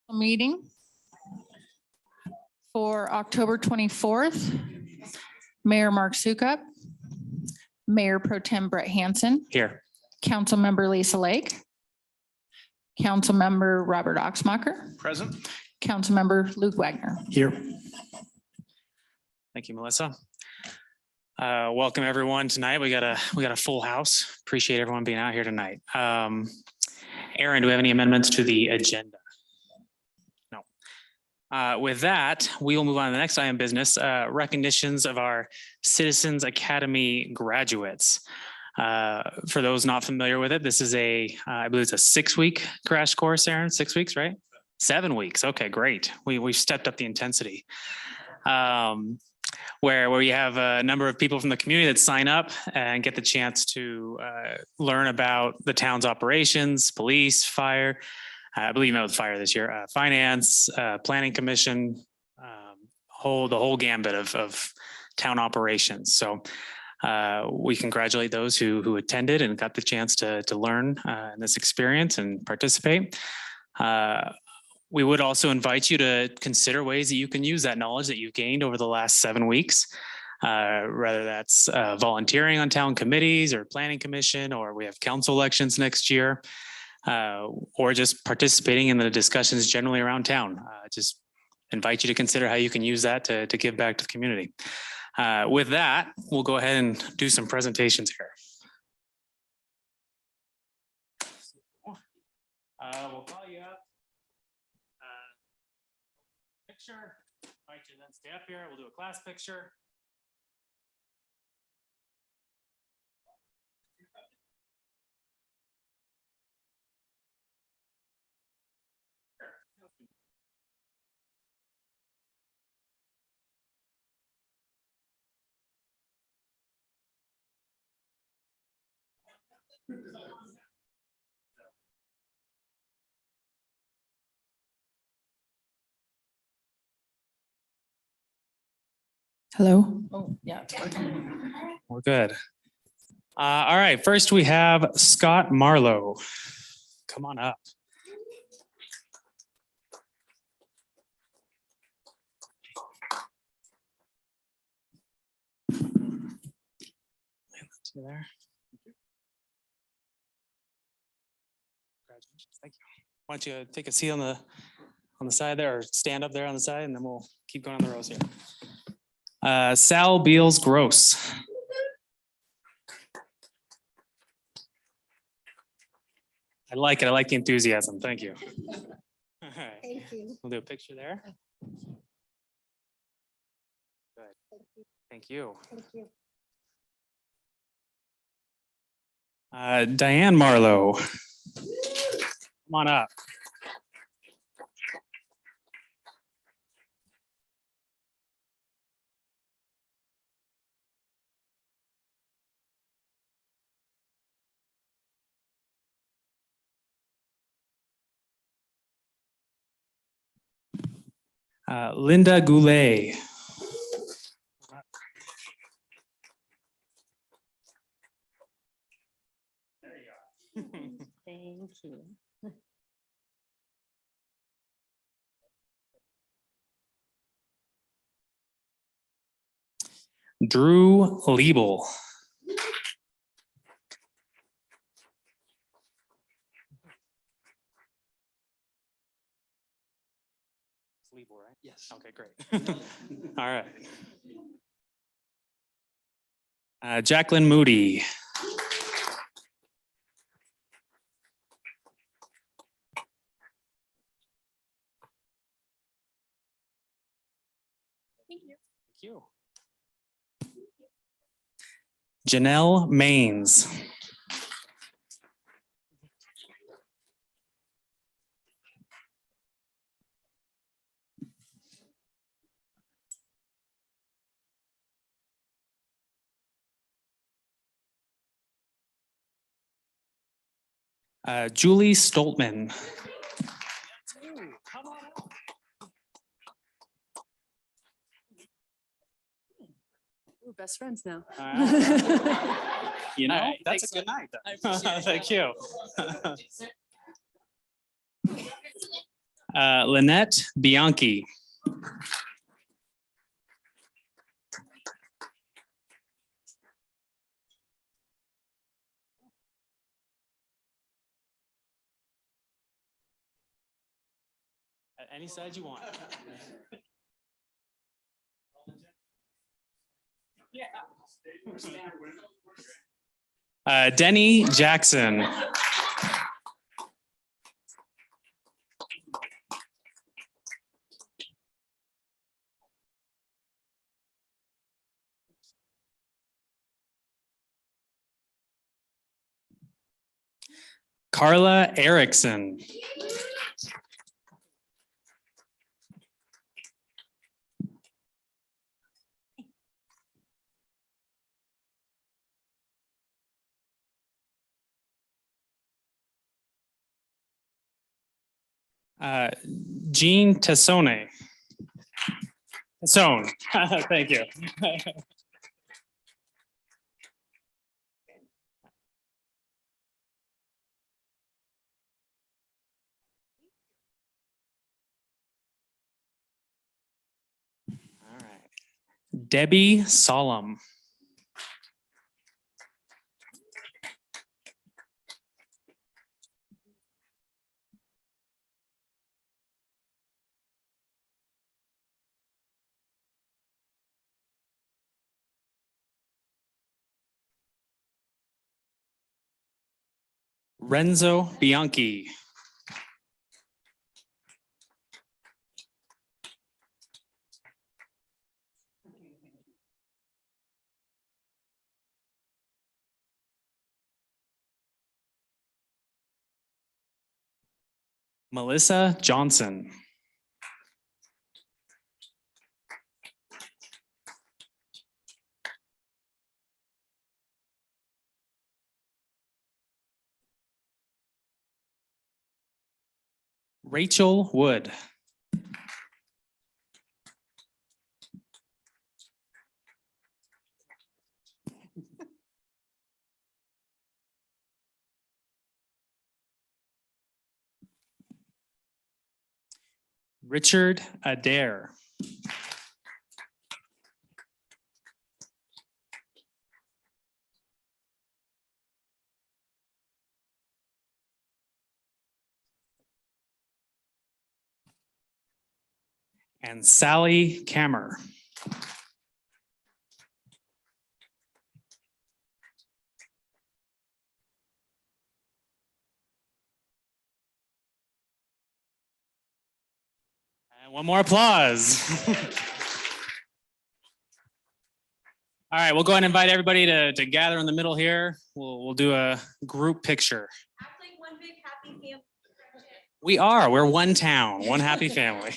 Meeting for October 24th. Mayor Mark Sukup, Mayor Pro Tem Brett Hansen, Here. Councilmember Lisa Lake, Councilmember Robert Oxmacher, Present. Councilmember Luke Wagner. Here. Thank you, Melissa. Welcome everyone tonight. We got a full house. Appreciate everyone being out here tonight. Aaron, do we have any amendments to the agenda? No. With that, we will move on to the next item of business, recognitions of our Citizens Academy graduates. For those not familiar with it, this is I believe it's a 6-week crash course, Aaron, 6 weeks, right? 7 weeks. Okay, great. We've stepped up the intensity. Where you have a number of people from the community that sign up and get the chance to learn about the town's operations, police, fire. I believe you met with fire this year, finance, planning commission, the whole gambit of town operations. So we congratulate those who attended and got the chance to learn in this experience and participate. We would also invite you to consider ways that you can use that knowledge that you've gained over the last 7 weeks, whether that's volunteering on town committees or planning commission, or we have council elections next year, or just participating in the discussions generally around town. Just invite you to consider how you can use that to give back to the community. With that, we'll go ahead and do some presentations here. We'll call you up. Picture. Invite you to then stay up here. We'll do a class picture. Hello. Oh, yeah, it's working. We're good. All right. First, we have Scott Marlowe. Come on up. There. Congratulations. Thank you. Why don't you take a seat on the side there, or stand up there on the side, and then we'll keep going on the rows here. Sal Beals Gross. I like it. I like the enthusiasm. Thank you. All right. Thank you. We'll do a picture there. Good. Thank you. Thank you. Diane Marlowe. Come on up. Linda Goulet. There you go. Thank you. Drew Liebel. Liebel, right? Yes. Okay, great. All right. Jacqueline Moody. Thank you. Thank you. Janelle Maines. Julie Stoltman. We're best friends now. You know, that's a good night. Thank you. Lynette Bianchi. At any side you want. Denny Jackson. Carla Erickson. Jean Tassone. Tassone. Thank you. All right. Debbie Solemn. Renzo Bianchi. Melissa Johnson. Rachel Wood. Richard Adair. And Sally Kammer. And one more applause. All right, we'll go ahead and invite everybody to gather in the middle here. We'll do a group picture. Actually, one big happy family. We are. We're one town, one happy family.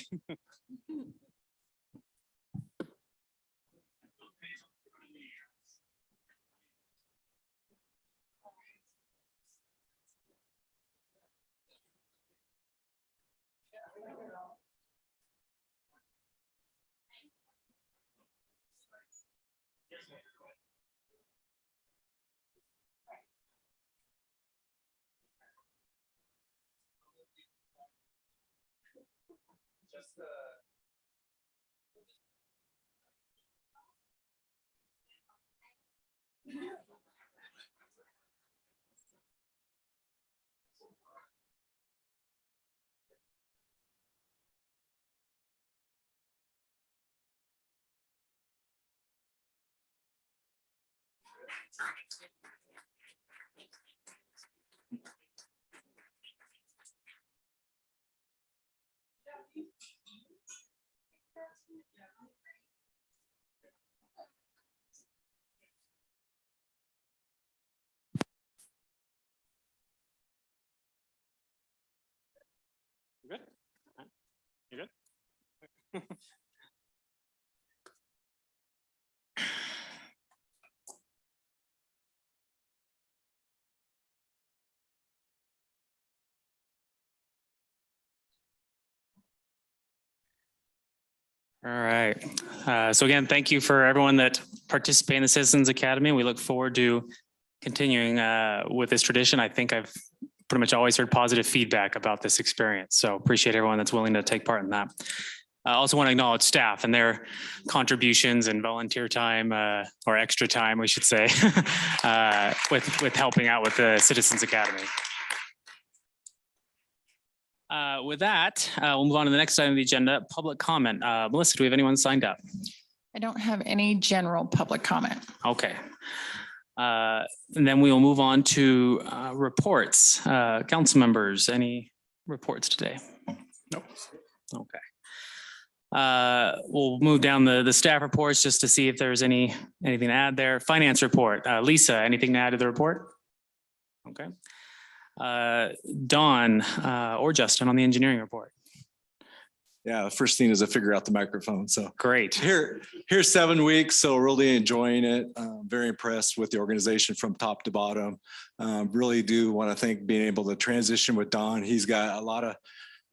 You good? You good? All right. So again, thank you for everyone that participated in the Citizens Academy. We look forward to continuing with this tradition. I think I've pretty much always heard positive feedback about this experience. So appreciate everyone that's willing to take part in that. I also want to acknowledge staff and their contributions and volunteer time or extra time, we should say, with helping out with the Citizens Academy. With that, we'll move on to the next item of the agenda, public comment. Melissa, do we have anyone signed up? I don't have any general public comment. Okay. And then we will move on to reports. Council members, any reports today? No. Okay. We'll move down the staff reports just to see if there's anything to add there. Finance report. Lisa, anything to add to the report? Okay. Dawn or Justin on the engineering report. Yeah, the first thing is to figure out the microphone. So Great. here's 7 weeks. So really enjoying it. Very impressed with the organization from top to bottom. Really do want to thank being able to transition with Don. He's got a lot of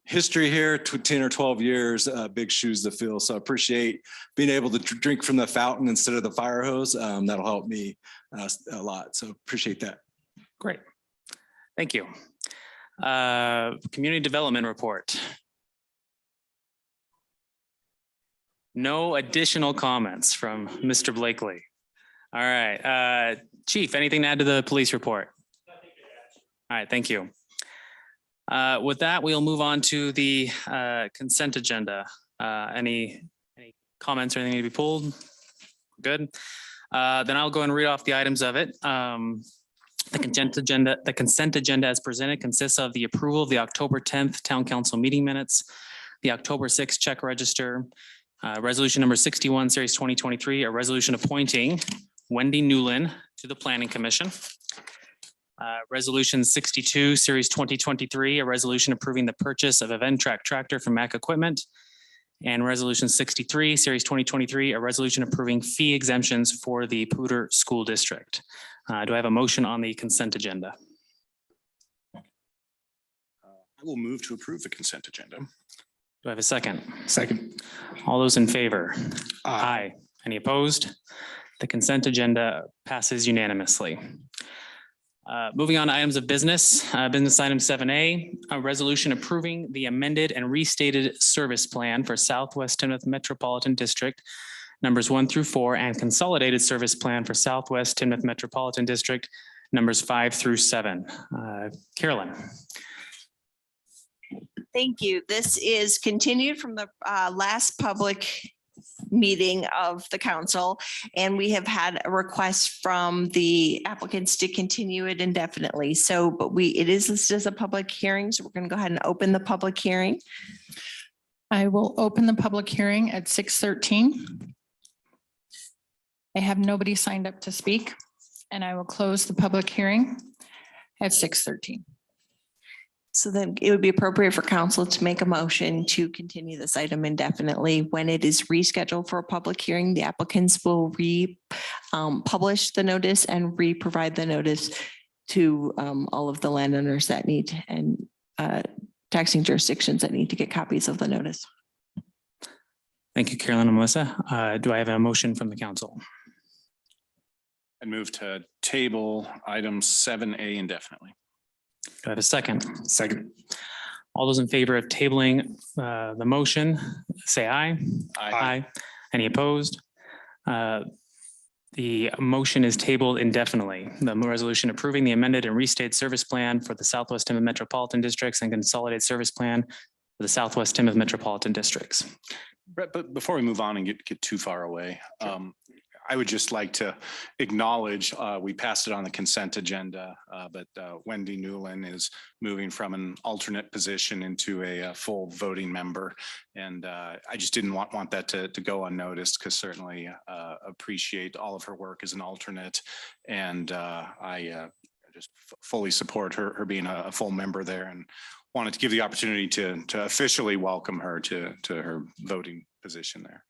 history here, 10 or 12 years, big shoes to fill. So I appreciate being able to drink from the fountain instead of the fire hose. That'll help me a lot. So appreciate that. Great. Thank you. Community development report. No additional comments from Mr. Blakely. All right. Chief, anything to add to the police report? All right, thank you. With that, we'll move on to the consent agenda. Any comments or anything to be pulled? Good. Then I'll go and read off the items of it. The consent agenda as presented consists of the approval of the October 10th Town Council meeting minutes, the October 6th check register, resolution number 61, series 2023, a resolution appointing Wendy Newlin to the Planning Commission. Resolution 62, series 2023, a resolution approving the purchase of a Ventrac tractor from Mac Equipment. And resolution 63, series 2023, a resolution approving fee exemptions for the Poudre School District. Do I have a motion on the consent agenda? I will move to approve the consent agenda. Do I have a second? Second. All those in favor? Aye. Any opposed? The consent agenda passes unanimously. Moving on to items of business, business item 7A, a resolution approving the amended and restated service plan for Southwest Timnath Metropolitan District, numbers 1 through 4, and consolidated service plan for Southwest Timnath Metropolitan District, numbers 5 through 7. Carolyn. Thank you. This is continued from the last public meeting of the council, and we have had a request from the applicants to continue it indefinitely. So, but it is listed as a public hearing, so we're going to go ahead and open the public hearing. I will open the public hearing at 6:13. I have nobody signed up to speak, and I will close the public hearing at 6:13. So then it would be appropriate for council to make a motion to continue this item indefinitely. When it is rescheduled for a public hearing, the applicants will publish the notice and provide the notice to all of the landowners that need and taxing jurisdictions that need to get copies of the notice. Thank you, Carolyn and Melissa. Do I have a motion from the council? And move to table item 7A indefinitely. Do I have a second? Second. All those in favor of tabling the motion, say aye. Aye. Any opposed? The motion is tabled indefinitely. The resolution approving the amended and restated service plan for the Southwest Timnath Metropolitan Districts and consolidated service plan for the Southwest Timnath Metropolitan Districts. But before we move on and get too far away, I would just like to acknowledge, we passed it on the consent agenda, but Wendy Newlin is moving from an alternate position into a full voting member. And I just didn't want that to go unnoticed, because certainly appreciate all of her work as an alternate. And I just fully support her being a full member there, and wanted to give the opportunity to officially welcome her to her voting position there.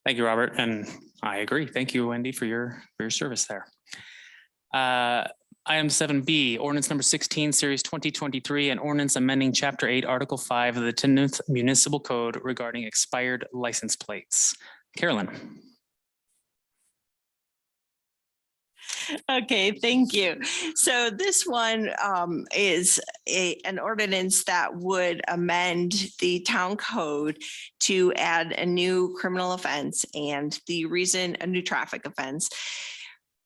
Thank you, Robert. And I agree. Thank you, Wendy, for your service there. Item 7B, ordinance number 16, series 2023, and ordinance amending chapter 8, article 5 of the Timnath Municipal Code regarding expired license plates. Carolyn. Okay, thank you. So this one is an ordinance that would amend the town code to add a new criminal offense and the reason a new traffic offense.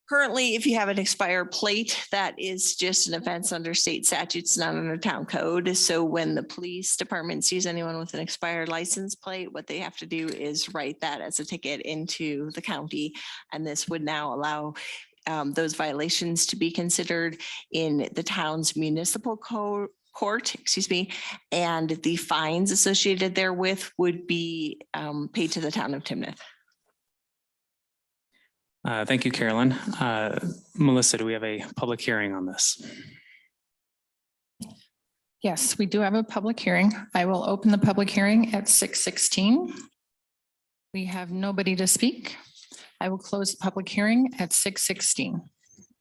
Currently, if you have an expired plate, that is just an offense under state statutes, not under town code. So when the police department sees anyone with an expired license plate, what they have to do is write that as a ticket into the county. And this would now allow those violations to be considered in the town's municipal court, excuse me, and the fines associated therewith would be paid to the town of Timnath. Thank you, Carolyn. Melissa, do we have a public hearing on this? Yes, we do have a public hearing. I will open the public hearing at 6:16. We have nobody to speak. I will close the public hearing at 6:16.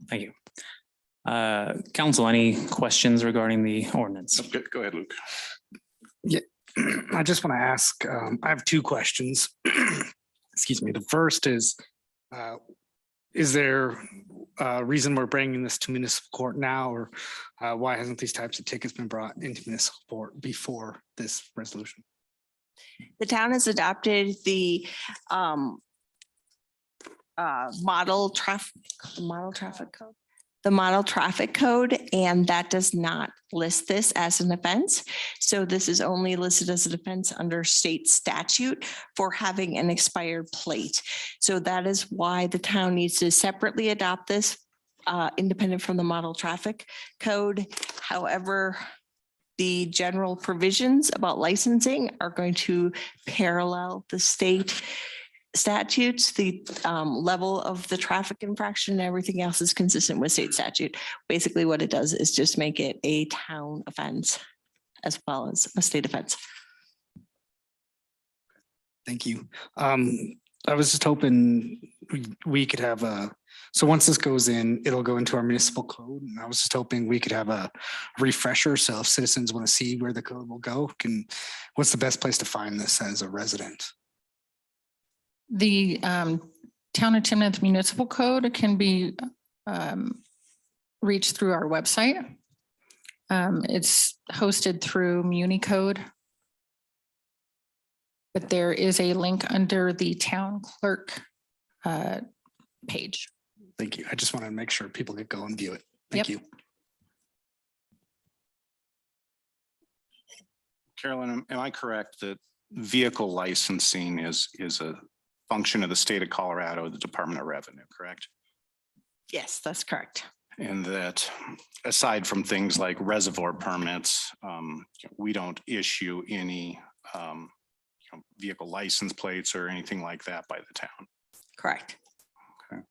Thank you. Council, any questions regarding the ordinance? Go ahead, Luke. I just want to ask, I have two questions. Excuse me. The first is there a reason we're bringing this to municipal court now, or why hasn't these types of tickets been brought into municipal court before this resolution? The town has adopted the model traffic code, and that does not list this as an offense. So this is only listed as an offense under state statute for having an expired plate. So that is why the town needs to separately adopt this independent from the model traffic code. However, the general provisions about licensing are going to parallel the state statutes. The level of the traffic infraction and everything else is consistent with state statute. Basically, what it does is just make it a town offense as well as a state offense. Thank you. I was just hoping we could have so once this goes in, it'll go into our municipal code. And I was just hoping we could have a refresher. So if citizens want to see where the code will go, what's the best place to find this as a resident? The Town of Timnath Municipal Code can be reached through our website. It's hosted through MuniCode. But there is a link under the town clerk page. Thank you. I just want to make sure people could go and view it. Thank you. Carolyn, am I correct that vehicle licensing is a function of the state of Colorado, the Department of Revenue, correct? Yes, that's correct. And that aside from things like reservoir permits, we don't issue any vehicle license plates or anything like that by the town. Correct. Okay.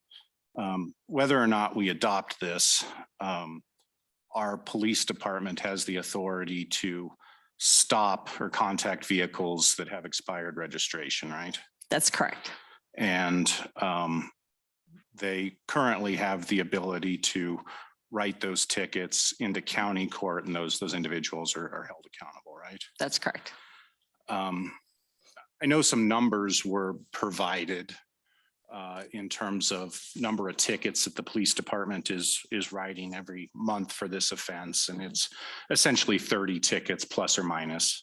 Whether or not we adopt this, our police department has the authority to stop or contact vehicles that have expired registration, right? That's correct. And they currently have the ability to write those tickets into county court, and those individuals are held accountable, right? That's correct. I know some numbers were provided in terms of number of tickets that the police department is writing every month for this offense, and it's essentially 30 tickets plus or minus.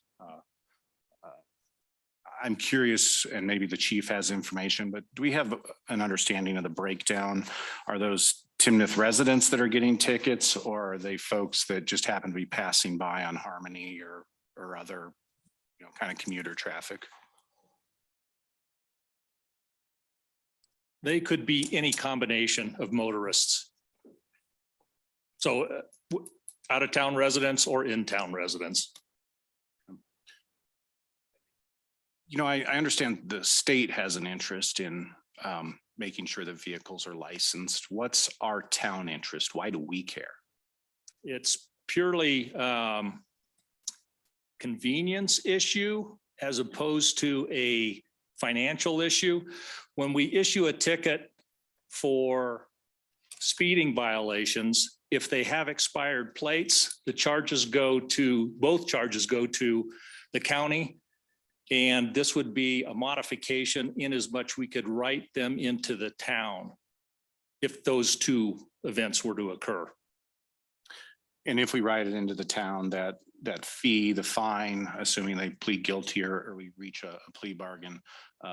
I'm curious, and maybe the chief has information, but do we have an understanding of the breakdown? Are those Timnath residents that are getting tickets, or are they folks that just happen to be passing by on Harmony or other, kind of commuter traffic? They could be any combination of motorists. So out of town residents or in town residents. I understand the state has an interest in making sure that vehicles are licensed. What's our town interest? Why do we care? It's purely convenience issue as opposed to a financial issue. When we issue a ticket for speeding violations, if they have expired plates, both charges go to the county. And this would be a modification in as much we could write them into the town. if those two events were to occur. And if we write it into the town, that fee, the fine, assuming they plead guilty or we reach a plea bargain,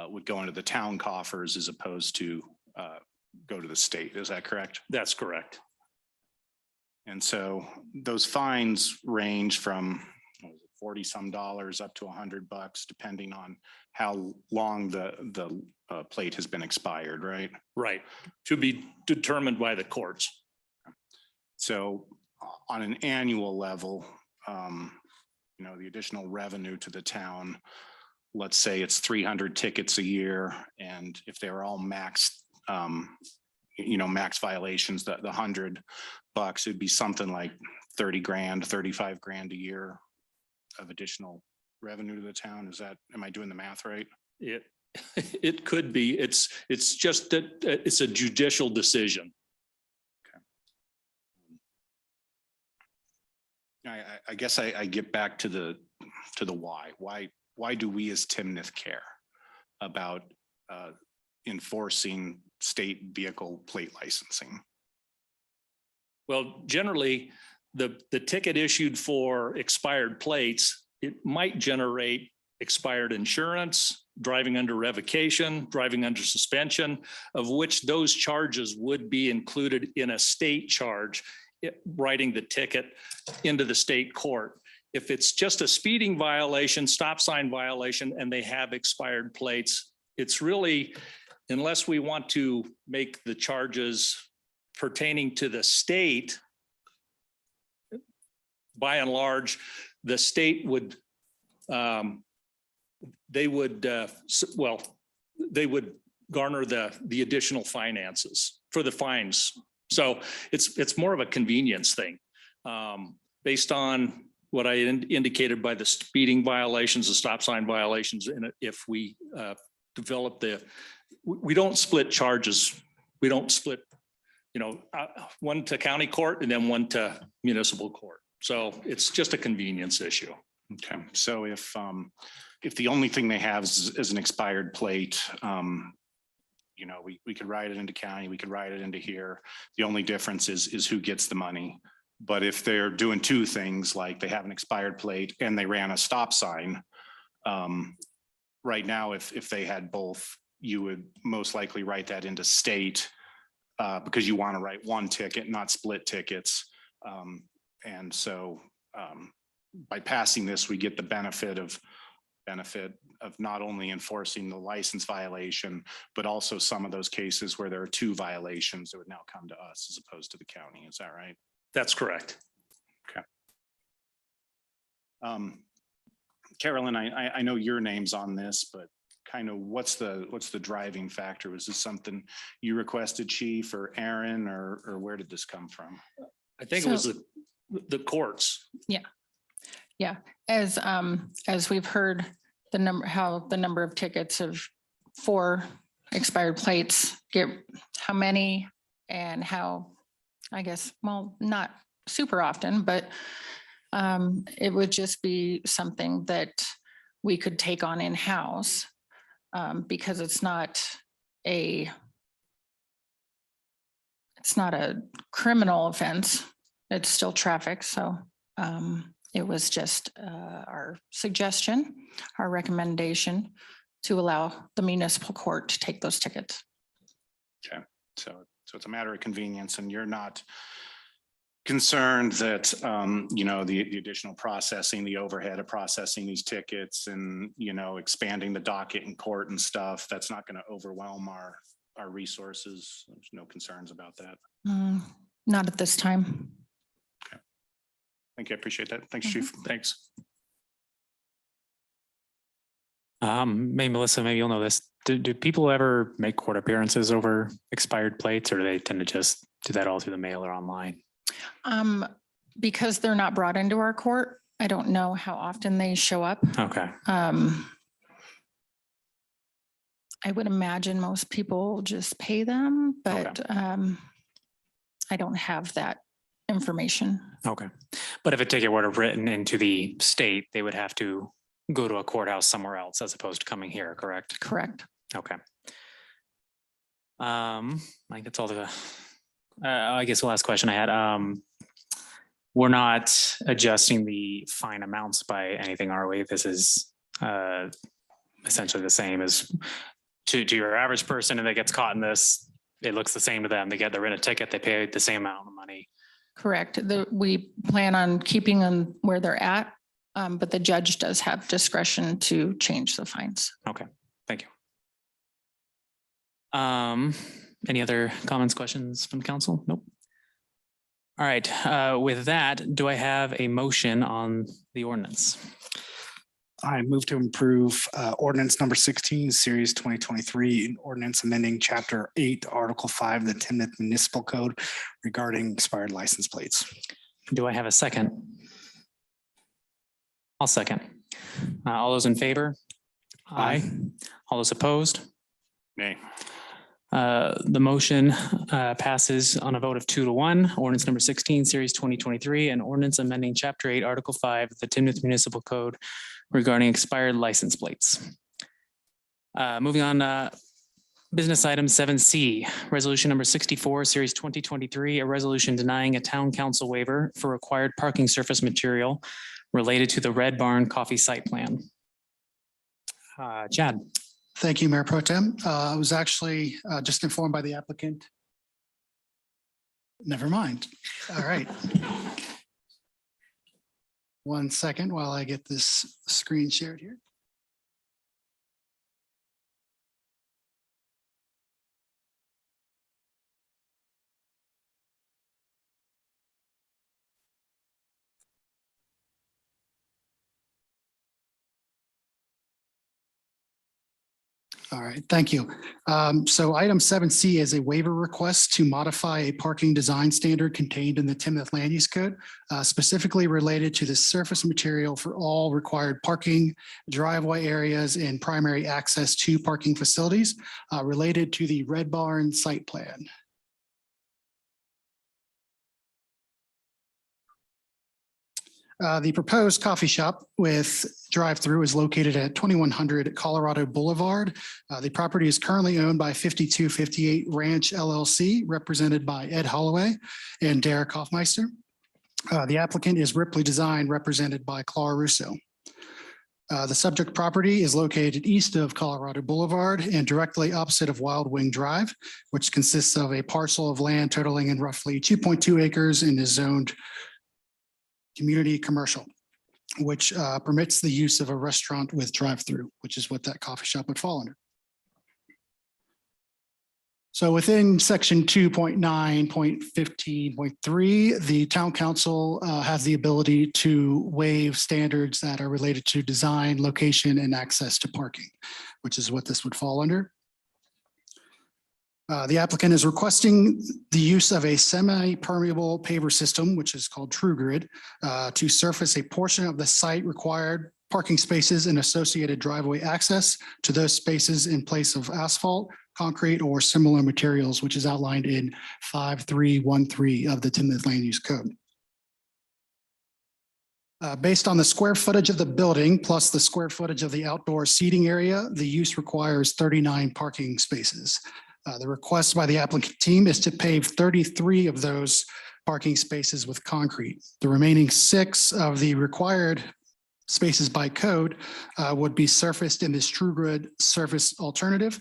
would go into the town coffers as opposed to go to the state. Is that correct? That's correct. And so those fines range from 40 some dollars up to $100, depending on how long the plate has been expired, right? Right. To be determined by the courts. So on an annual level, the additional revenue to the town, let's say it's 300 tickets a year. And if they were all maxed, max violations, the $100, it'd be something like 30 grand, 35 grand a year of additional revenue to the town. Am I doing the math right? It could be. It's just that it's a judicial decision. I guess I get back to the why. Why do we as Timnath care about enforcing state vehicle plate licensing? Well, generally, the ticket issued for expired plates, it might generate expired insurance, driving under revocation, driving under suspension, of which those charges would be included in a state charge, writing the ticket into the state court. If it's just a speeding violation, stop sign violation, and they have expired plates, it's really, unless we want to make the charges pertaining to the state, by and large, the state would, they would garner the additional finances for the fines. So it's more of a convenience thing, based on what I indicated by the speeding violations, the stop sign violations. And if we develop we don't split charges. We don't split, one to county court and then one to municipal court. So it's just a convenience issue. Okay, so if the only thing they have is an expired plate, we could write it into county, we could write it into here. The only difference is who gets the money. But if they're doing two things, like they have an expired plate and they ran a stop sign, right now, if they had both, you would most likely write that into state because you want to write one ticket, not split tickets. And so by passing this, we get the benefit of not only enforcing the license violation, but also some of those cases where there are two violations that would now come to us as opposed to the county. Is that right? That's correct. Okay. Carolyn, I know your name's on this, but kind of what's the driving factor? Was this something you requested, Chief, or Aaron, or where did this come from? I think it was the courts. Yeah, as we've heard how the number of tickets for expired plates how many and how, I guess, well, not super often, but it would just be something that we could take on in-house because it's not a criminal offense. It's still traffic. So it was just our suggestion, our recommendation to allow the municipal court to take those tickets. Okay, so it's a matter of convenience, and you're not concerned that the additional processing, the overhead of processing these tickets, and expanding the docket in court and stuff, that's not going to overwhelm our resources. There's no concerns about that. Not at this time. Thank you. I appreciate that. Thanks, Chief. Thanks. Maybe Melissa, maybe you'll know this. Do people ever make court appearances over expired plates, or do they tend to just do that all through the mail or online? Because they're not brought into our court, I don't know how often they show up. Okay. I would imagine most people just pay them, but I don't have that information. Okay. But if a ticket were written into the state, they would have to go to a courthouse somewhere else as opposed to coming here, correct? Correct. Okay. I think that's all the, I guess the last question I had. We're not adjusting the fine amounts by anything, are we? This is essentially the same as to your average person, and that gets caught in this. It looks the same to them. They're in a ticket, they pay the same amount of money. Correct. We plan on keeping them where they're at, but the judge does have discretion to change the fines. Okay, thank you. Any other comments, questions from the council? Nope. All right, with that, do I have a motion on the ordinance? I move to approve ordinance number 16, series 2023, an ordinance amending chapter 8, article 5, the Timnath Municipal Code regarding expired license plates. Do I have a second? I'll second. All those in favor? Aye. All those opposed? Nay. The motion passes on a vote of 2-1. Ordinance number 16, series 2023, an ordinance amending chapter 8, article 5, the Timnath Municipal Code regarding expired license plates. Moving on, business item 7C, resolution number 64, series 2023, a resolution denying a town council waiver for required parking surface material related to the Red Barn Coffee Site Plan. Chad. Thank you, Mayor Pro Tem. I was actually just informed by the applicant. Never mind. All right. 1 second while I get this screen shared here. All right, thank you. So item 7C is a waiver request to modify a parking design standard contained in the Timnath Land Use Code, specifically related to the surface material for all required parking, driveway areas, and primary access to parking facilities related to the Red Barn site plan. The proposed coffee shop with drive-through is located at 2100 Colorado Boulevard. The property is currently owned by 5258 Ranch LLC, represented by Ed Holloway and Derek Hoffmeister. The applicant is Ripley Design, represented by Clara Russo. The subject property is located east of Colorado Boulevard and directly opposite of Wild Wing Drive, which consists of a parcel of land totaling in roughly 2.2 acres and is zoned community commercial, which permits the use of a restaurant with drive-through, which is what that coffee shop would fall under. So within section 2.9.15.3, the town council has the ability to waive standards that are related to design, location, and access to parking, which is what this would fall under. The applicant is requesting the use of a semi-permeable paver system, which is called TrueGrid, to surface a portion of the site required parking spaces and associated driveway access to those spaces in place of asphalt, concrete, or similar materials, which is outlined in 5313 of the Timnath Land Use Code. Based on the square footage of the building plus the square footage of the outdoor seating area, the use requires 39 parking spaces. The request by the applicant team is to pave 33 of those parking spaces with concrete. The remaining 6 of the required spaces by code would be surfaced in this TrueGrid surface alternative,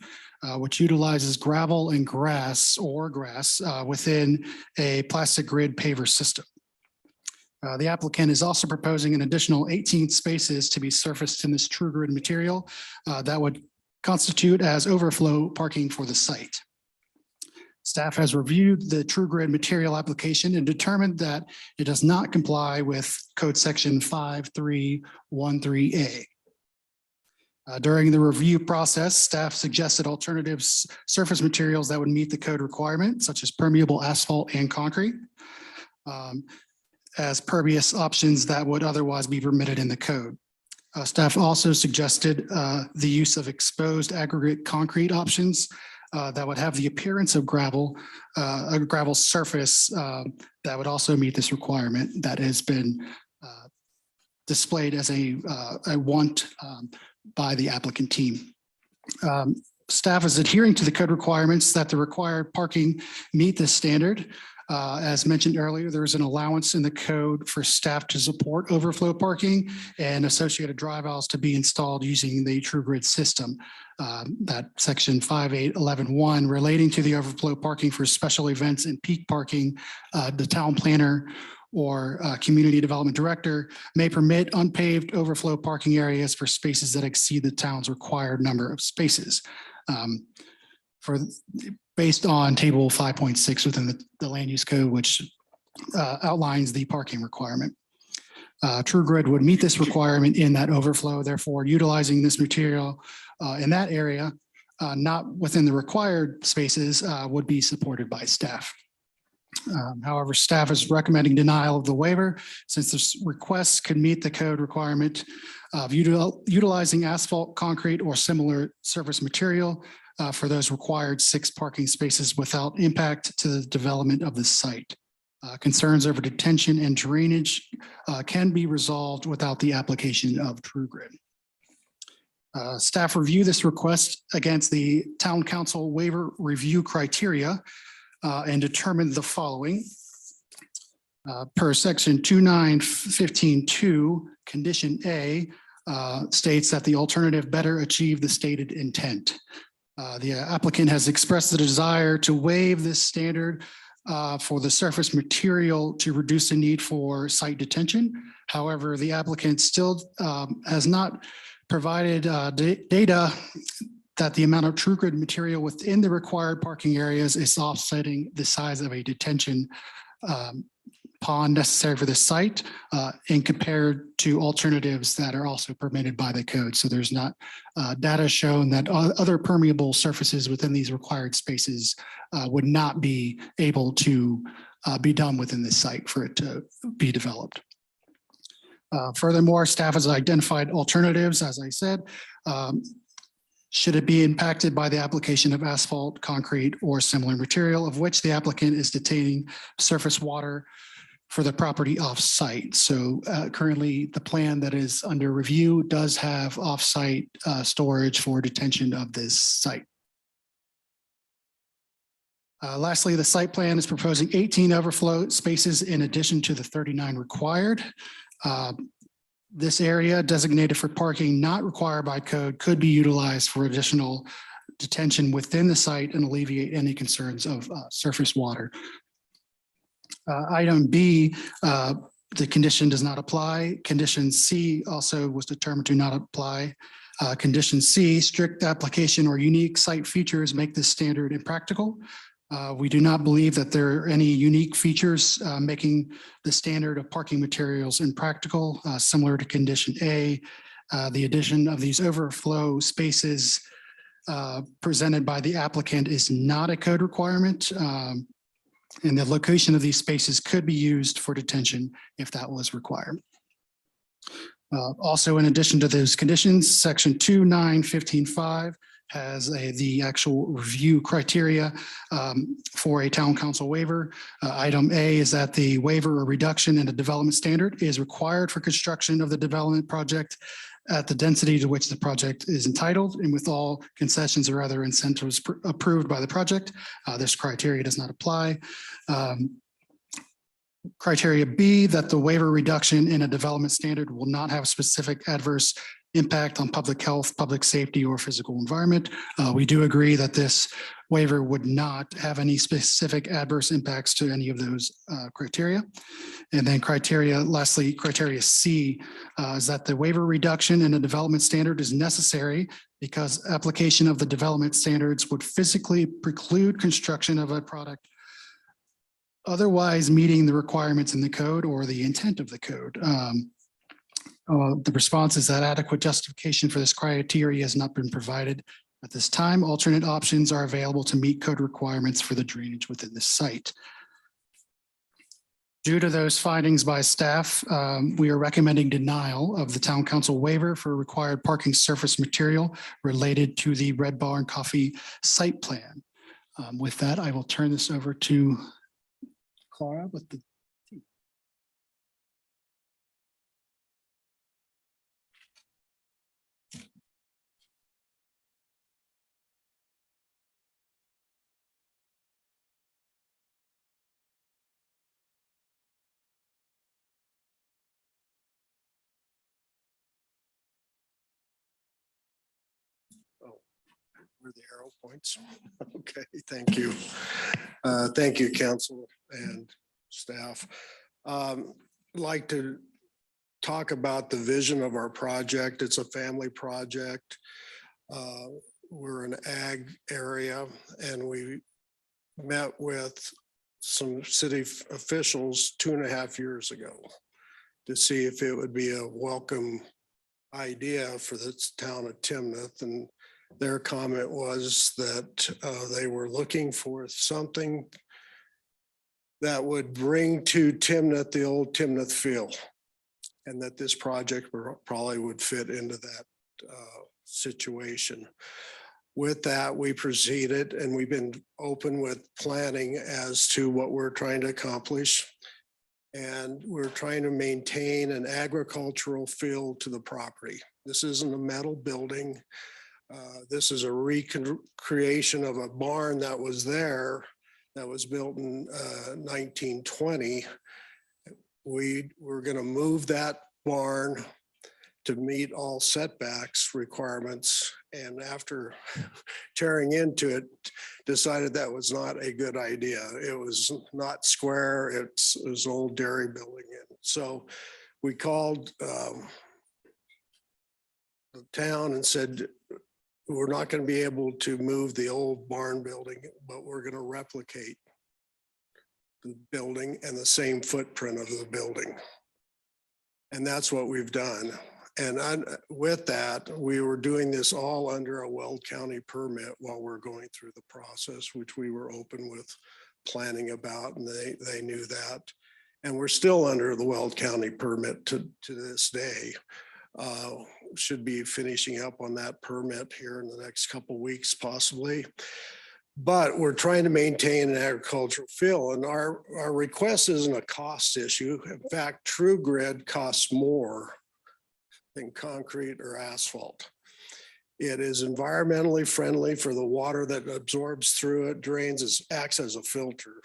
which utilizes gravel and grass within a plastic grid paver system. The applicant is also proposing an additional 18 spaces to be surfaced in this TrueGrid material that would constitute as overflow parking for the site. Staff has reviewed the TrueGrid material application and determined that it does not comply with code section 5313A. During the review process, staff suggested alternatives surface materials that would meet the code requirement, such as permeable asphalt and concrete, as pervious options that would otherwise be permitted in the code. Staff also suggested the use of exposed aggregate concrete options that would have the appearance of gravel, a gravel surface that would also meet this requirement that has been displayed as a want by the applicant team. staff is adhering to the code requirements that the required parking meet this standard. As mentioned earlier, there is an allowance in the code for staff to support overflow parking and associated drive aisles to be installed using the True Grid system. That section 5811 relating to the overflow parking for special events and peak parking, the town planner or community development director may permit unpaved overflow parking areas for spaces that exceed the town's required number of spaces. Based on table 5.6 within the land use code, which outlines the parking requirement. True Grid would meet this requirement in that overflow, therefore utilizing this material in that area, not within the required spaces, would be supported by staff. However, staff is recommending denial of the waiver since this request could meet the code requirement of utilizing asphalt, concrete, or similar surface material for those required 6 parking spaces without impact to the development of the site. Concerns over detention and drainage can be resolved without the application of True Grid. Staff review this request against the town council waiver review criteria and determined the following. Per section 2915.2, condition A states that the alternative better achieve the stated intent. The applicant has expressed the desire to waive this standard for the surface material to reduce the need for site detention. However, the applicant still has not provided data that the amount of True Grid material within the required parking areas is offsetting the size of a detention pond necessary for the site and compared to alternatives that are also permitted by the code. So there's not data shown that other permeable surfaces within these required spaces would not be able to be done within this site for it to be developed. Furthermore, staff has identified alternatives, as I said, should it be impacted by the application of asphalt, concrete, or similar material of which the applicant is detaining surface water for the property off-site. So currently the plan that is under review does have off-site storage for detention of this site. Lastly, the site plan is proposing 18 overflow spaces in addition to the 39 required. This area designated for parking not required by code could be utilized for additional detention within the site and alleviate any concerns of surface water. Item B, the condition does not apply. Condition C also was determined to not apply. Condition C, strict application or unique site features make this standard impractical. We do not believe that there are any unique features making the standard of parking materials impractical. Similar to condition A, the addition of these overflow spaces presented by the applicant is not a code requirement. And the location of these spaces could be used for detention if that was required. Also, in addition to those conditions, section 2915.5 has the actual review criteria for a town council waiver. Item A is that the waiver or reduction in the development standard is required for construction of the development project at the density to which the project is entitled and with all concessions or other incentives approved by the project. This criteria does not apply. Criteria B, that the waiver reduction in a development standard will not have specific adverse impact on public health, public safety, or physical environment. We do agree that this waiver would not have any specific adverse impacts to any of those criteria. And then lastly, criteria C is that the waiver reduction in a development standard is necessary because application of the development standards would physically preclude construction of a product otherwise meeting the requirements in the code or the intent of the code. The response is that adequate justification for this criteria has not been provided at this time. Alternate options are available to meet code requirements for the drainage within the site. Due to those findings by staff, we are recommending denial of the town council waiver for required parking surface material related to the Red Barn Coffee site plan. With that, I will turn this over to Clara with the Where the arrow points. Okay, thank you. Thank you, council and staff. Like to talk about the vision of our project. It's a family project. We're an ag area and we met with some city officials 2.5 years ago to see if it would be a welcome idea for the town of Timnath. And their comment was that they were looking for something that would bring to Timnath the old Timnath feel, and that this project probably would fit into that situation. With that, we proceeded and we've been open with planning as to what we're trying to accomplish. And we're trying to maintain an agricultural feel to the property. This isn't a metal building. This is a recreation of a barn that was there that was built in 1920. We were going to move that barn to meet all setbacks requirements. And after tearing into it, decided that was not a good idea. It was not square. It was an old dairy building. And so we called the town and said, we're not going to be able to move the old barn building, but we're going to replicate the building and the same footprint of the building. And that's what we've done. And with that, we were doing this all under a Weld County permit while we're going through the process, which we were open with planning about, and they knew that. And we're still under the Weld County permit to this day. Should be finishing up on that permit here in the next couple of weeks, possibly. But we're trying to maintain an agricultural feel, and our request isn't a cost issue. In fact, True Grid costs more than concrete or asphalt. It is environmentally friendly for the water that absorbs through it, drains, acts as a filter.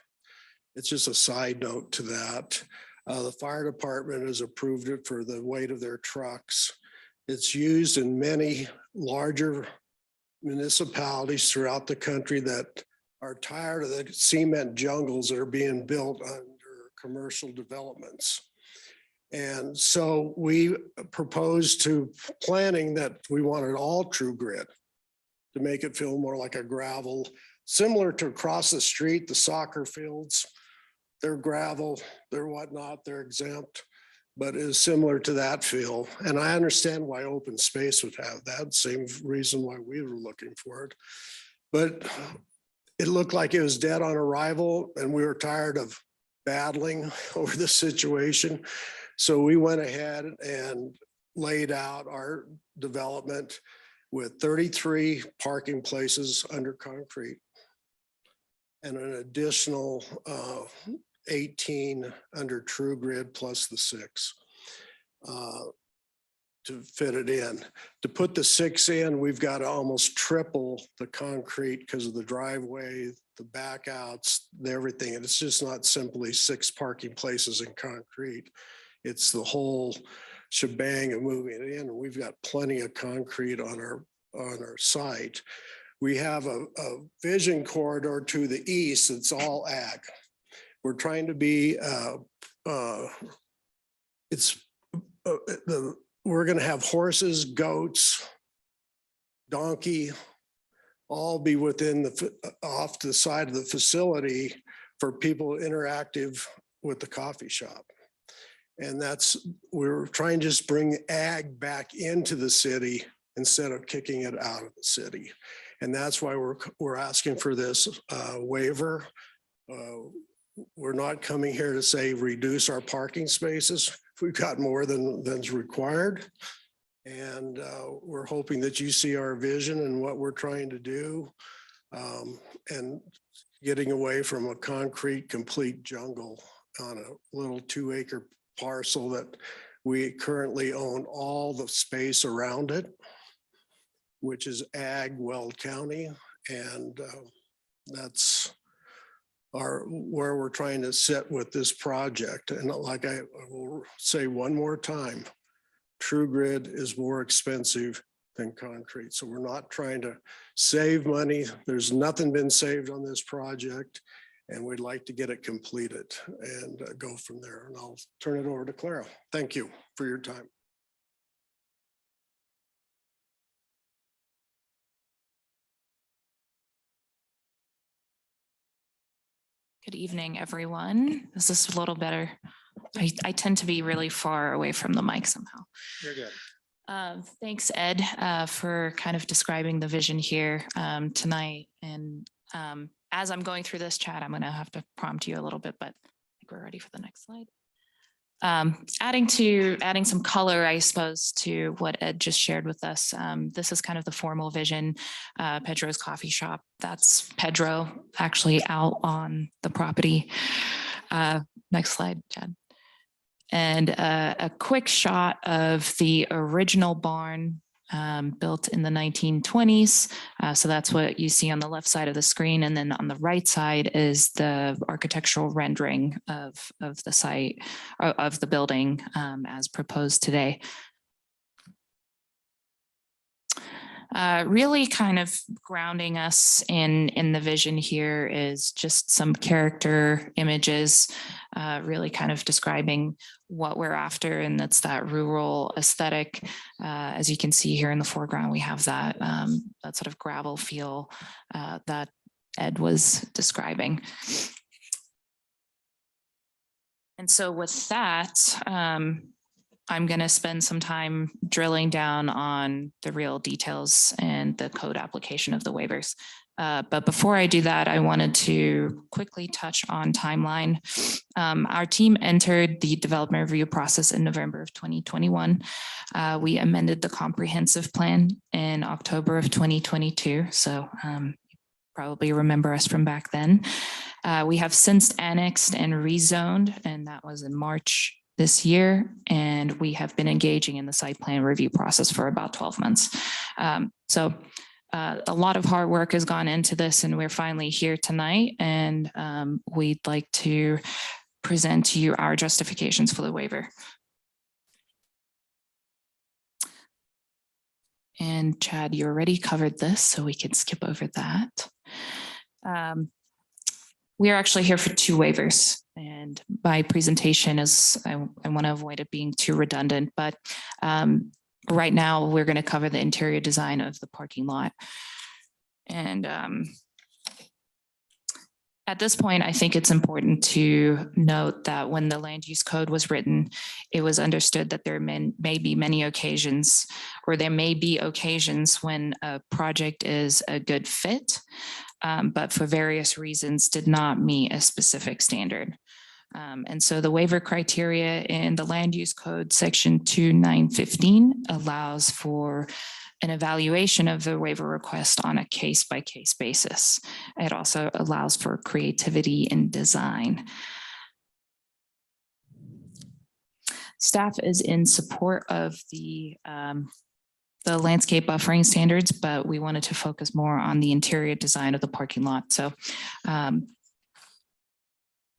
It's just a side note to that. The fire department has approved it for the weight of their trucks. It's used in many larger municipalities throughout the country that are tired of the cement jungles that are being built under commercial developments. And so we proposed to planning that we wanted all True Grid to make it feel more like a gravel, similar to across the street, the soccer fields. They're gravel, they're whatnot, they're exempt, but is similar to that feel. And I understand why open space would have that, same reason why we were looking for it. But it looked like it was dead on arrival and we were tired of battling over the situation. So we went ahead and laid out our development with 33 parking places under concrete and an additional 18 under True Grid plus the 6 to fit it in. To put the 6 in, we've got to almost triple the concrete because of the driveway, the back outs, everything. And it's just not simply 6 parking places in concrete. It's the whole shebang of moving it in. We've got plenty of concrete on our site. We have a vision corridor to the east. It's all ag. We're trying to be, we're going to have horses, goats, donkey, all be within off the side of the facility for people interactive with the coffee shop. And we're trying to just bring ag back into the city instead of kicking it out of the city. And that's why we're asking for this waiver. We're not coming here to say reduce our parking spaces. We've got more than's required. And we're hoping that you see our vision and what we're trying to do, and getting away from a concrete complete jungle on a little 2-acre parcel that we currently own all the space around it, which is ag Weld County. And that's where we're trying to sit with this project. And like I will say one more time, True Grid is more expensive than concrete. So we're not trying to save money. There's nothing been saved on this project. And we'd like to get it completed and go from there. And I'll turn it over to Clara. Thank you for your time. Good evening, everyone. Is this a little better? I tend to be really far away from the mic somehow. You're good. Thanks, Ed, for kind of describing the vision here tonight. And as I'm going through this chat, I'm going to have to prompt you a little bit, but I think we're ready for the next slide. Adding some color, I suppose, to what Ed just shared with us. This is kind of the formal vision. Pedro's Coffee Shop. That's Pedro actually out on the property. Next slide, Chad. And a quick shot of the original barn built in the 1920s. So that's what you see on the left side of the screen. And then on the right side is the architectural rendering of the site, of the building as proposed today. Really kind of grounding us in the vision here is just some character images, really kind of describing what we're after, and that's that rural aesthetic. As you can see here in the foreground, we have that that sort of gravel feel that Ed was describing. And so with that, I'm going to spend some time drilling down on the real details and the code application of the waivers. But before I do that, I wanted to quickly touch on timeline. Our team entered the development review process in November of 2021. We amended the comprehensive plan in October of 2022. So probably remember us from back then. We have since annexed and rezoned, and that was in March this year, and we have been engaging in the site plan review process for about 12 months. A lot of hard work has gone into this, and we're finally here tonight, and we'd like to present to you our justifications for the waiver. And Chad, you already covered this, so we can skip over that. We are actually here for two waivers, and my presentation is, I want to avoid it being too redundant, but right now we're going to cover the interior design of the parking lot. And at this point, I think it's important to note that when the land use code was written, it was understood that there may be many occasions, or there may be occasions when a project is a good fit, but for various reasons did not meet a specific standard. And so the waiver criteria in the land use code section 2915 allows for an evaluation of the waiver request on a case-by-case basis. It also allows for creativity in design. Staff is in support of the landscape buffering standards, but we wanted to focus more on the interior design of the parking lot. So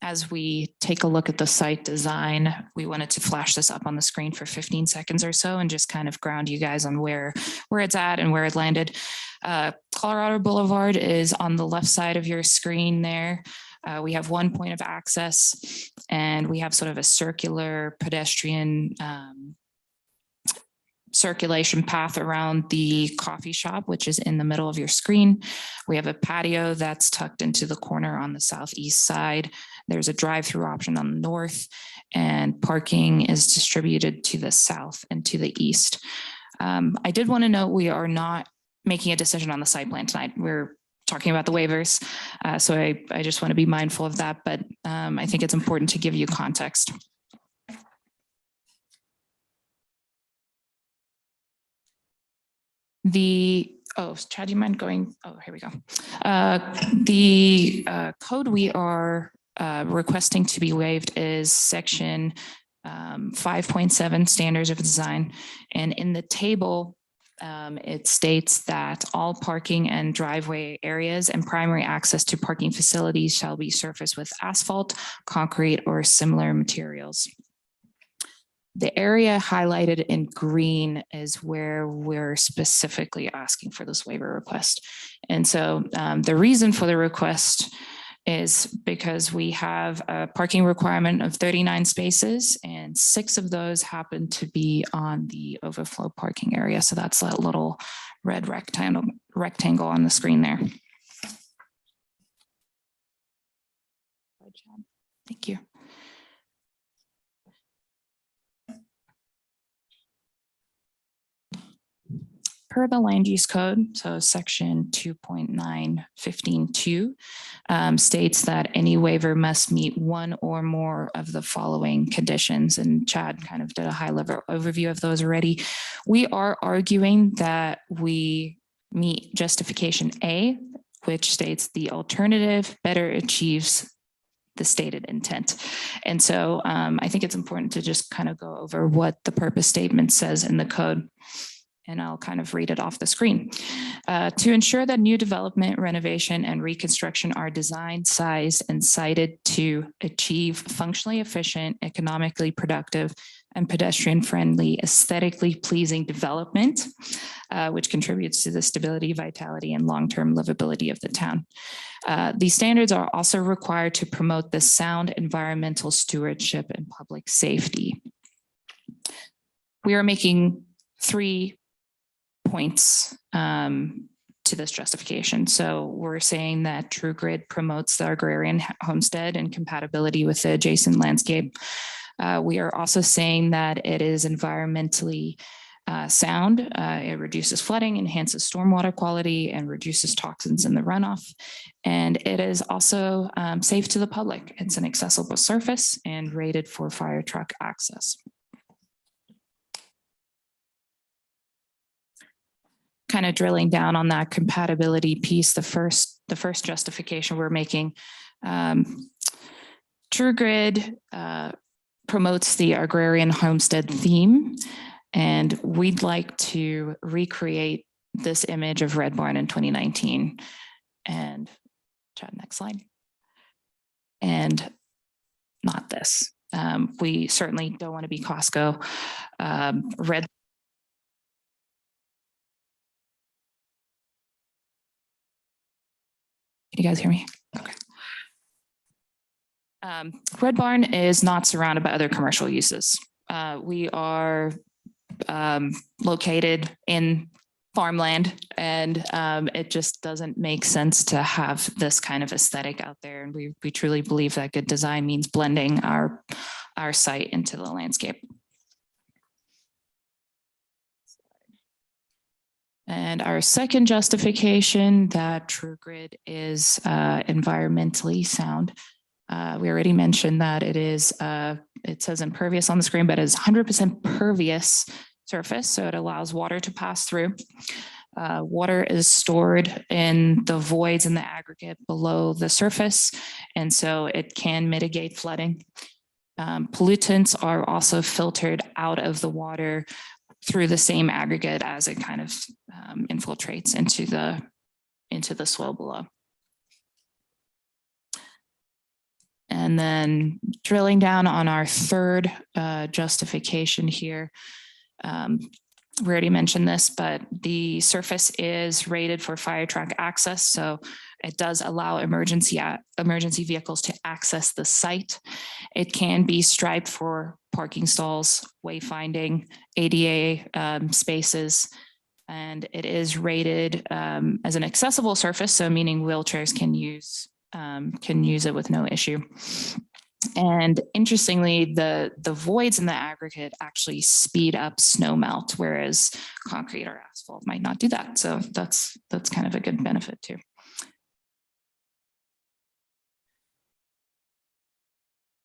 as we take a look at the site design, we wanted to flash this up on the screen for 15 seconds or so and just kind of ground you guys on where it's at and where it landed. Colorado Boulevard is on the left side of your screen there. We have one point of access, and we have sort of a circular pedestrian circulation path around the coffee shop, which is in the middle of your screen. We have a patio that's tucked into the corner on the southeast side. There's a drive-through option on the north, and parking is distributed to the south and to the east. I did want to note we are not making a decision on the site plan tonight. We're talking about the waivers. So I just want to be mindful of that, but I think it's important to give you context. Chad, do you mind going? Oh, here we go. The code we are requesting to be waived is section 5.7 standards of design. And in the table, it states that all parking and driveway areas and primary access to parking facilities shall be surfaced with asphalt, concrete, or similar materials. The area highlighted in green is where we're specifically asking for this waiver request. And so the reason for the request is because we have a parking requirement of 39 spaces and 6 of those happen to be on the overflow parking area. So that's that little red rectangle on the screen there. Thank you. Per the land use code, so section 2.915.2 states that any waiver must meet one or more of the following conditions. And Chad kind of did a high level overview of those already. We are arguing that we meet justification A, which states the alternative better achieves the stated intent. And so I think it's important to just kind of go over what the purpose statement says in the code. And I'll kind of read it off the screen. To ensure that new development, renovation, and reconstruction are designed, sized, and sited to achieve functionally efficient, economically productive, and pedestrian-friendly, aesthetically pleasing development, which contributes to the stability, vitality, and long-term livability of the town. These standards are also required to promote the sound environmental stewardship and public safety. We are making 3 points to this justification. So we're saying that TrueGrid promotes the agrarian homestead and compatibility with the adjacent landscape. We are also saying that it is environmentally sound. It reduces flooding, enhances stormwater quality, and reduces toxins in the runoff. And it is also safe to the public. It's an accessible surface and rated for fire truck access. Kind of drilling down on that compatibility piece, the first justification we're making, TrueGrid promotes the agrarian homestead theme, and we'd like to recreate this image of Red Barn in 2019. And Chad, next slide. And not this. We certainly don't want to be Costco. Red Can you guys hear me? Okay. Red Barn is not surrounded by other commercial uses. We are located in farmland, and it just doesn't make sense to have this kind of aesthetic out there. And we truly believe that good design means blending our site into the landscape. And our second justification that TrueGrid is environmentally sound. We already mentioned that it is, it says impervious on the screen, but it is 100% pervious surface. So it allows water to pass through. Water is stored in the voids in the aggregate below the surface. And so it can mitigate flooding. Pollutants are also filtered out of the water through the same aggregate as it kind of infiltrates into the soil below. And then drilling down on our third justification here, we already mentioned this, but the surface is rated for fire truck access. So it does allow emergency vehicles to access the site. It can be striped for parking stalls, wayfinding, ADA spaces, and it is rated as an accessible surface. So meaning wheelchairs can use it with no issue. And interestingly, the voids in the aggregate actually speed up snow melt, whereas concrete or asphalt might not do that. So that's kind of a good benefit too.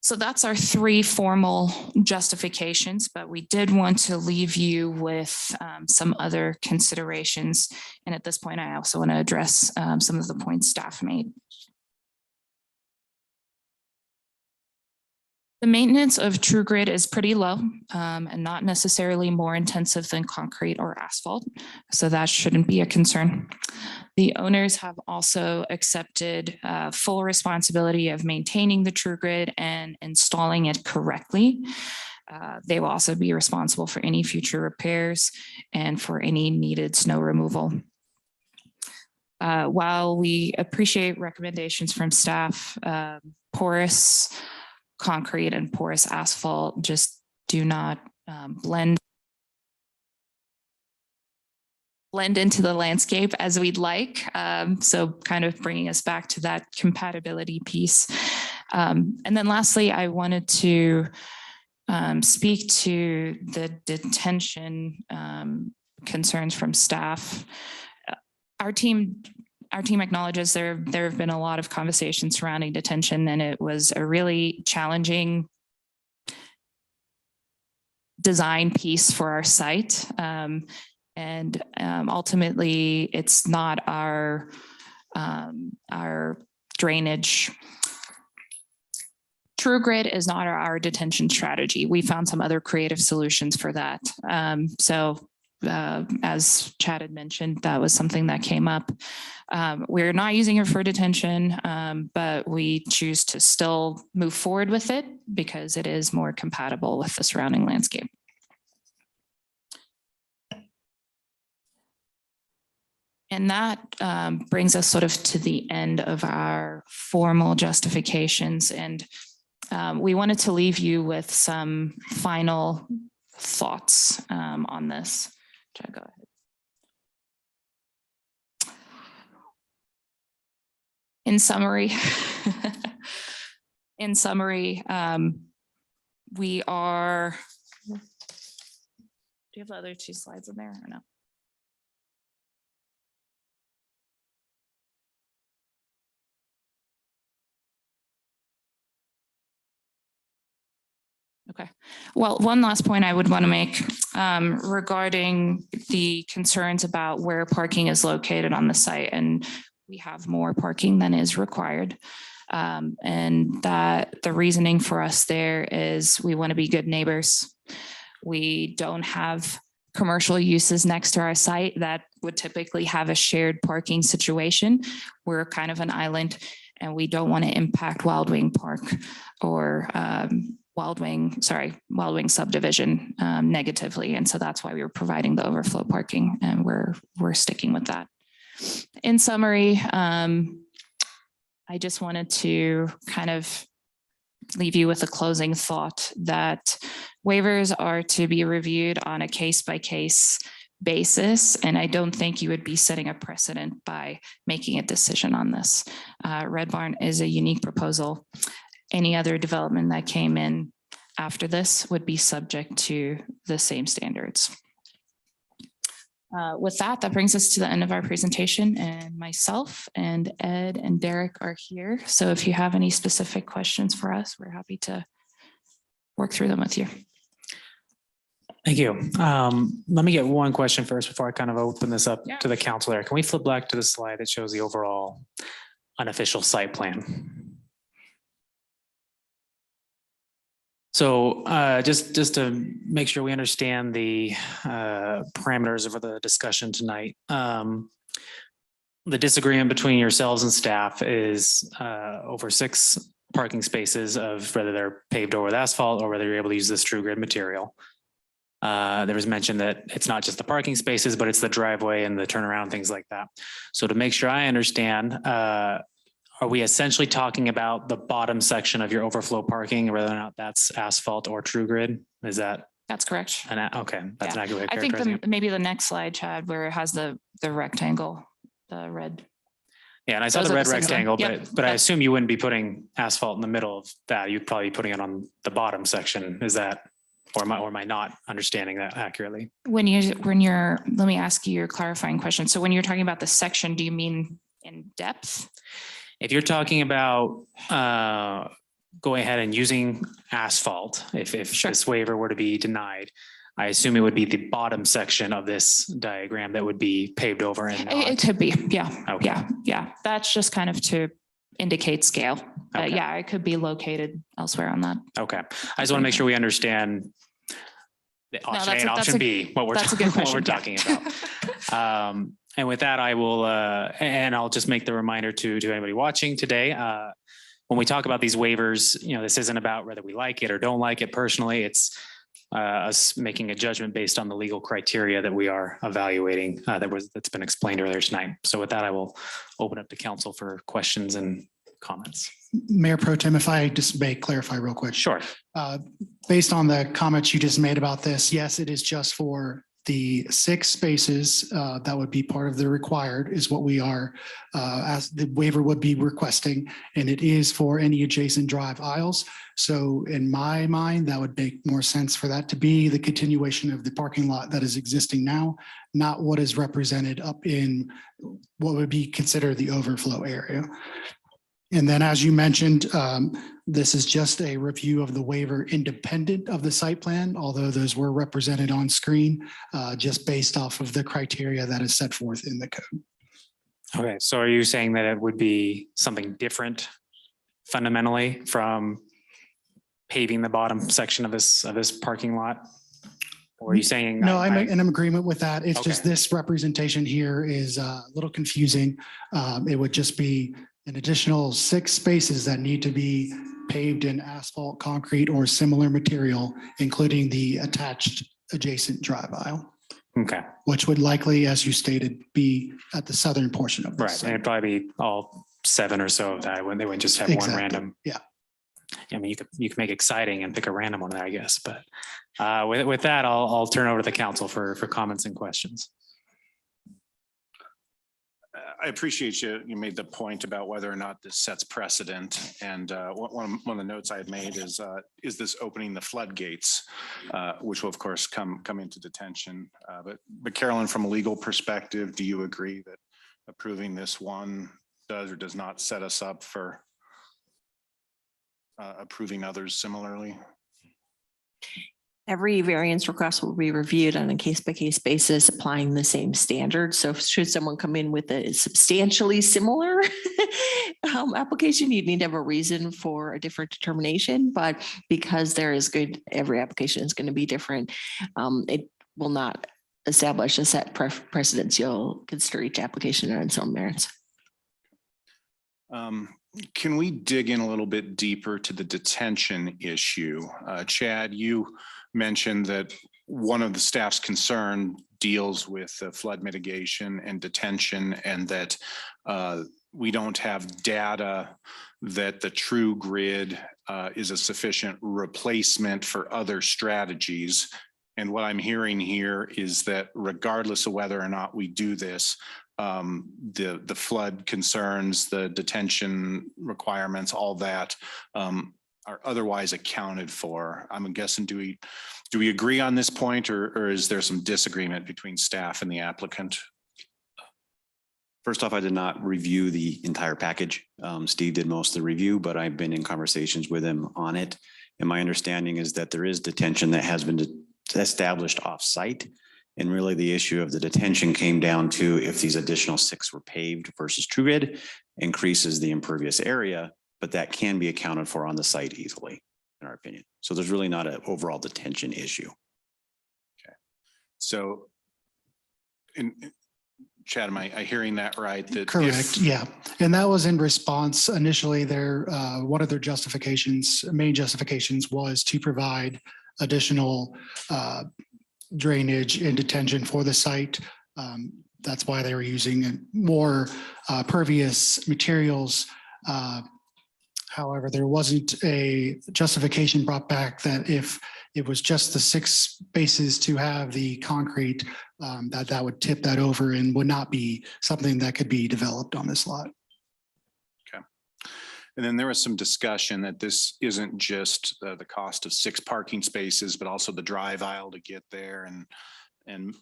So that's our 3 formal justifications, but we did want to leave you with some other considerations. And at this point, I also want to address some of the points staff made. The maintenance of TrueGrid is pretty low and not necessarily more intensive than concrete or asphalt, so that shouldn't be a concern. The owners have also accepted full responsibility of maintaining the TrueGrid and installing it correctly. They will also be responsible for any future repairs and for any needed snow removal. While we appreciate recommendations from staff, porous concrete and porous asphalt just do not blend into the landscape as we'd like. So kind of bringing us back to that compatibility piece. And then lastly, I wanted to speak to the detention concerns from staff. Our team acknowledges there have been a lot of conversations surrounding detention, and it was a really challenging design piece for our site. And ultimately, it's not our drainage. TrueGrid is not our detention strategy. We found some other creative solutions for that. As Chad had mentioned, that was something that came up. We're not using it for detention, but we choose to still move forward with it because it is more compatible with the surrounding landscape. And that brings us sort of to the end of our formal justifications. And we wanted to leave you with some final thoughts on this. Chad, go ahead. In summary, we are, do you have the other two slides in there or no? Okay. Well, one last point I would want to make regarding the concerns about where parking is located on the site, and we have more parking than is required. And that the reasoning for us there is we want to be good neighbors. We don't have commercial uses next to our site that would typically have a shared parking situation. We're kind of an island, and we don't want to impact Wild Wing Park or Wild Wing subdivision negatively. And so that's why we were providing the overflow parking, and we're sticking with that. In summary, I just wanted to kind of leave you with a closing thought that waivers are to be reviewed on a case-by-case basis, and I don't think you would be setting a precedent by making a decision on this. Red Barn is a unique proposal. Any other development that came in after this would be subject to the same standards. With that brings us to the end of our presentation, and myself and Ed and Derek are here. So if you have any specific questions for us, we're happy to work through them with you. Thank you. Let me get one question first before I kind of open this up to the council there. Can we flip back to the slide that shows the overall unofficial site plan? So just to make sure we understand the parameters of the discussion tonight, the disagreement between yourselves and staff is over 6 parking spaces of whether they're paved over with asphalt or whether you're able to use this TrueGrid material. There was mention that it's not just the parking spaces, but it's the driveway and the turnaround, things like that. So to make sure I understand, are we essentially talking about the bottom section of your overflow parking, whether or not that's asphalt or TrueGrid? Is that? That's correct. Okay, that's an accurate way of I think characterizing it. maybe the next slide, Chad, where it has the rectangle, the red. Yeah, and I saw Those the are red the six rectangle, ones. but I assume you wouldn't be putting asphalt in the middle of that. You'd probably be putting it on the bottom section. Is that, or am I not understanding that accurately? Let me ask you your clarifying question. So when you're talking about the section, do you mean in depth? If you're talking about going ahead and using asphalt, if this waiver were to be denied, I assume it would be the bottom section of this diagram that would be paved over. And it could be, yeah. Okay. Yeah. That's just kind of to indicate scale. But Okay. yeah, it could be located elsewhere on that. Okay. I just want to make sure we understand the option A and option B, what we're talking about. And with that, I will, and I'll just make the reminder to anybody watching today. When we talk about these waivers, this isn't about whether we like it or don't like it personally. It's us making a judgment based on the legal criteria that we are evaluating that's been explained earlier tonight. So with that, I will open up to council for questions and comments. Mayor Pro Tem, if I just may clarify real quick. Sure. Based on the comments you just made about this, yes, it is just for the 6 spaces that would be part of the required is what we are, as the waiver would be requesting, and it is for any adjacent drive aisles. So in my mind, that would make more sense for that to be the continuation of the parking lot that is existing now, not what is represented up in what would be considered the overflow area. And then, as you mentioned, this is just a review of the waiver independent of the site plan, although those were represented on screen, just based off of the criteria that is set forth in the code. Okay, so are you saying that it would be something different fundamentally from paving the bottom section of this parking lot? Or are you saying? No, I'm in agreement with that. It's just Okay. this representation here is a little confusing. It would just be an additional 6 spaces that need to be paved in asphalt, concrete, or similar material, including the attached adjacent drive aisle, Okay, which would likely, as you stated, be at the southern portion of right. this. And it'd probably be all 7 or so of that when they would just have one Exactly. random. Yeah. I mean, you could make exciting and pick a random one, I guess. But with that, I'll turn over to the council for comments and questions. I appreciate you made the point about whether or not this sets precedent. And one of the notes I had made is this opening the floodgates, which will of course come into detention. But Carolyn, from a legal perspective, do you agree that approving this one does or does not set us up for approving others similarly? Every variance request will be reviewed on a case-by-case basis, applying the same standards. So should someone come in with a substantially similar application, you'd need to have a reason for a different determination. But because there is every application is going to be different, it will not establish a set precedence. You'll consider each application on its own merits. Can we dig in a little bit deeper to the detention issue? Chad, you mentioned that one of the staff's concern deals with flood mitigation and detention, and that we don't have data that the true grid is a sufficient replacement for other strategies. And what I'm hearing here is that regardless of whether or not we do this, the flood concerns, the detention requirements, all that are otherwise accounted for. I'm guessing, do we agree on this point, or is there some disagreement between staff and the applicant? First off, I did not review the entire package. Steve did most of the review, but I've been in conversations with him on it. And my understanding is that there is detention that has been established off-site. And really the issue of the detention came down to if these additional 6 were paved versus true grid, increases the impervious area, but that can be accounted for on the site easily, in our opinion. So there's really not an overall detention issue. Okay. So, Chad, am I hearing that right? That Correct. Yeah. And that was in response initially one of their main justifications was to provide additional drainage and detention for the site. That's why they were using more pervious materials. However, there wasn't a justification brought back that if it was just the 6 spaces to have the concrete, that would tip that over and would not be something that could be developed on this lot. Okay. And then there was some discussion that this isn't just the cost of 6 parking spaces, but also the drive aisle to get there and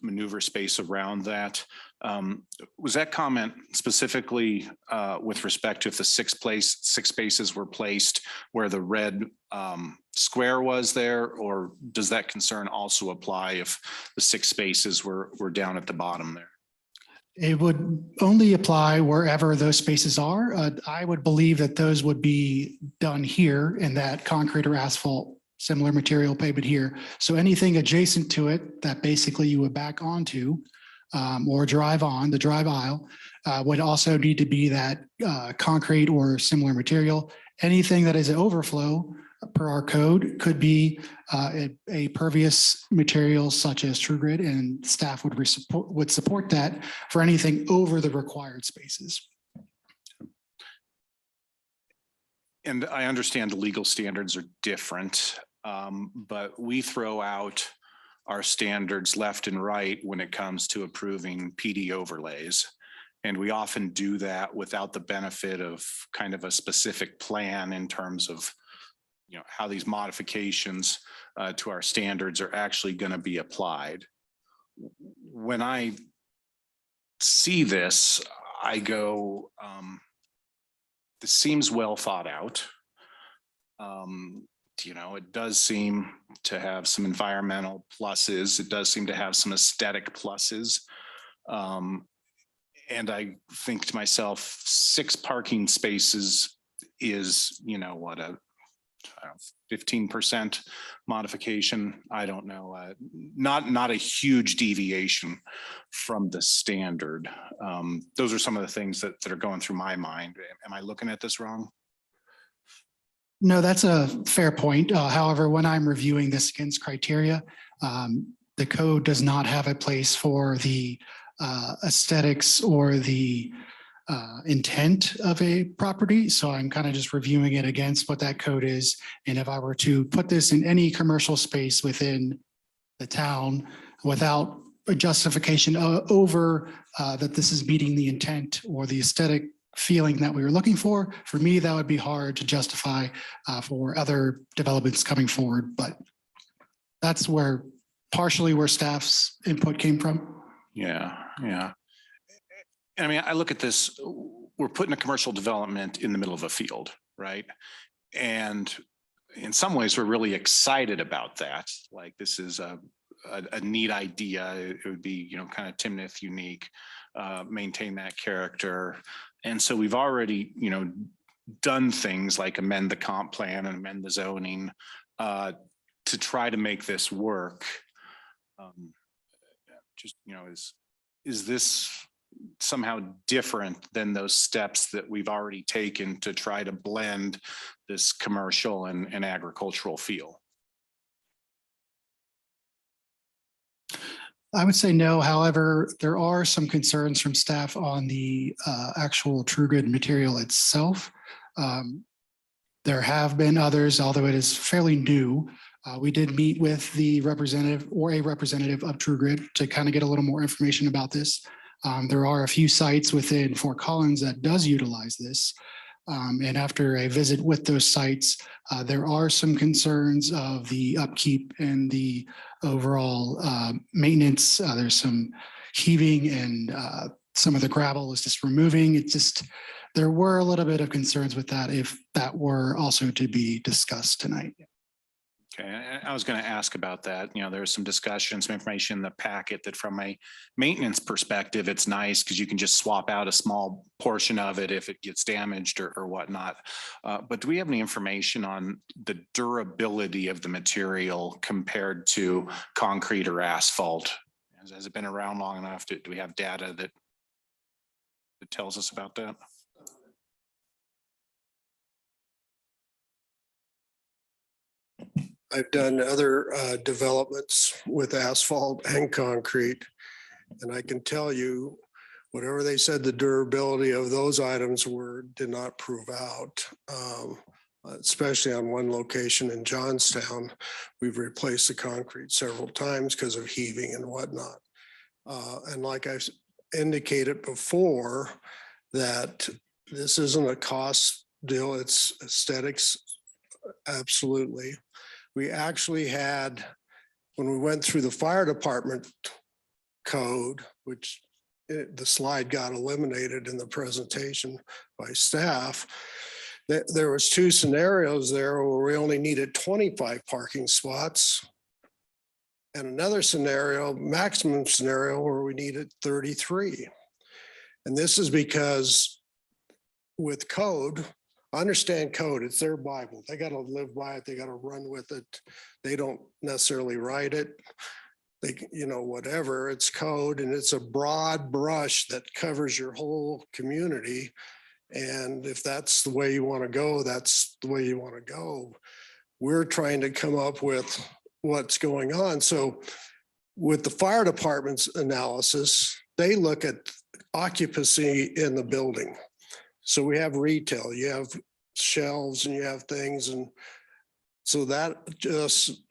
maneuver space around that. Was that comment specifically with respect to if the 6 spaces were placed where the red square was there, or does that concern also apply if the 6 spaces were down at the bottom there? It would only apply wherever those spaces are. I would believe that those would be done here in that concrete or asphalt, similar material pavement here. So anything adjacent to it that basically you would back onto or drive on, the drive aisle, would also need to be that concrete or similar material. Anything that is an overflow per our code could be a pervious material such as True Grid, and staff would support that for anything over the required spaces. And I understand the legal standards are different, but we throw out our standards left and right when it comes to approving PD overlays. And we often do that without the benefit of kind of a specific plan in terms of, you know, how these modifications to our standards are actually going to be applied. When I see this, I go, this seems well thought out. You know, it does seem to have some environmental pluses. It does seem to have some aesthetic pluses. And I think to myself, 6 parking spaces is, you know, what, a 15% modification. I don't know, not a huge deviation from the standard. Those are some of the things that are going through my mind. Am I looking at this wrong? No, that's a fair point. However, when I'm reviewing this against criteria, the code does not have a place for the aesthetics or the intent of a property. So I'm kind of just reviewing it against what that code is. And if I were to put this in any commercial space within the town without a justification over that this is meeting the intent or the aesthetic feeling that we were looking for me, that would be hard to justify for other developments coming forward. But that's where partially where staff's input came from. Yeah. I mean, I look at this, we're putting a commercial development in the middle of a field, right? And in some ways, we're really excited about that. Like, this is a neat idea. It would be, you know, kind of Timnath unique, maintain that character. And so we've already, you know, done things like amend the comp plan and amend the zoning to try to make this work. Just, you know, is this somehow different than those steps that we've already taken to try to blend this commercial and agricultural feel? I would say no. However, there are some concerns from staff on the actual True Grid material itself. There have been others, although it is fairly new. We did meet with the representative or a representative of True Grid to kind of get a little more information about this. There are a few sites within Fort Collins that does utilize this. And after a visit with those sites, there are some concerns of the upkeep and the overall maintenance. There's some heaving and some of the gravel is just removing. It just, there were a little bit of concerns with that if that were also to be discussed tonight. Okay, I was going to ask about that. You know, there's some discussion, some information in the packet that from a maintenance perspective, it's nice because you can just swap out a small portion of it if it gets damaged or whatnot. But do we have any information on the durability of the material compared to concrete or asphalt? Has it been around long enough? Do we have data that tells us about that? I've done other developments with asphalt and concrete. And I can tell you, whatever they said the durability of those items were, did not prove out. Especially on one location in Johnstown, we've replaced the concrete several times because of heaving and whatnot. And like I've indicated before, that this isn't a cost deal, it's aesthetics, absolutely. We actually had, when we went through the fire department code, which the slide got eliminated in the presentation by staff, there was 2 scenarios there where we only needed 25 parking spots. And another scenario, maximum scenario, where we needed 33. And this is because with code, I understand code, it's their Bible. They got to live by it. They got to run with it. They don't necessarily write it. They, you know, whatever, it's code and it's a broad brush that covers your whole community. And if that's the way you want to go, that's the way you want to go. we're trying to come up with what's going on. So with the fire department's analysis, they look at occupancy in the building. So we have retail, you have shelves and you have things. And so that just,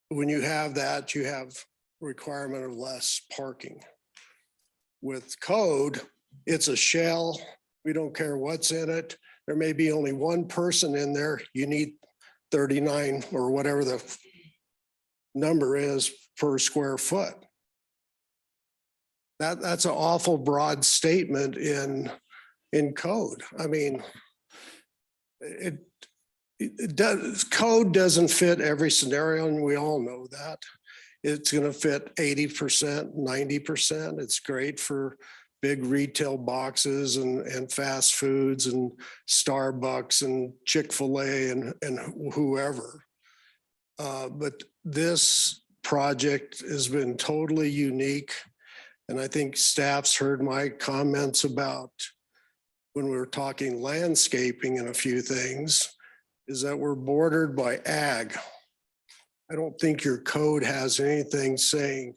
when you have that, you have requirement of less parking. With code, it's a shell. We don't care what's in it. There may be only one person in there. You need 39 or whatever the number is per square foot. That's an awful broad statement in code. I mean, it does, code doesn't fit every scenario, and we all know that. It's going to fit 80%, 90%. It's great for big retail boxes and fast foods and Starbucks and Chick-fil-A and whoever. But this project has been totally unique. And I think staff's heard my comments about when we were talking landscaping and a few things, is that we're bordered by ag. I don't think your code has anything saying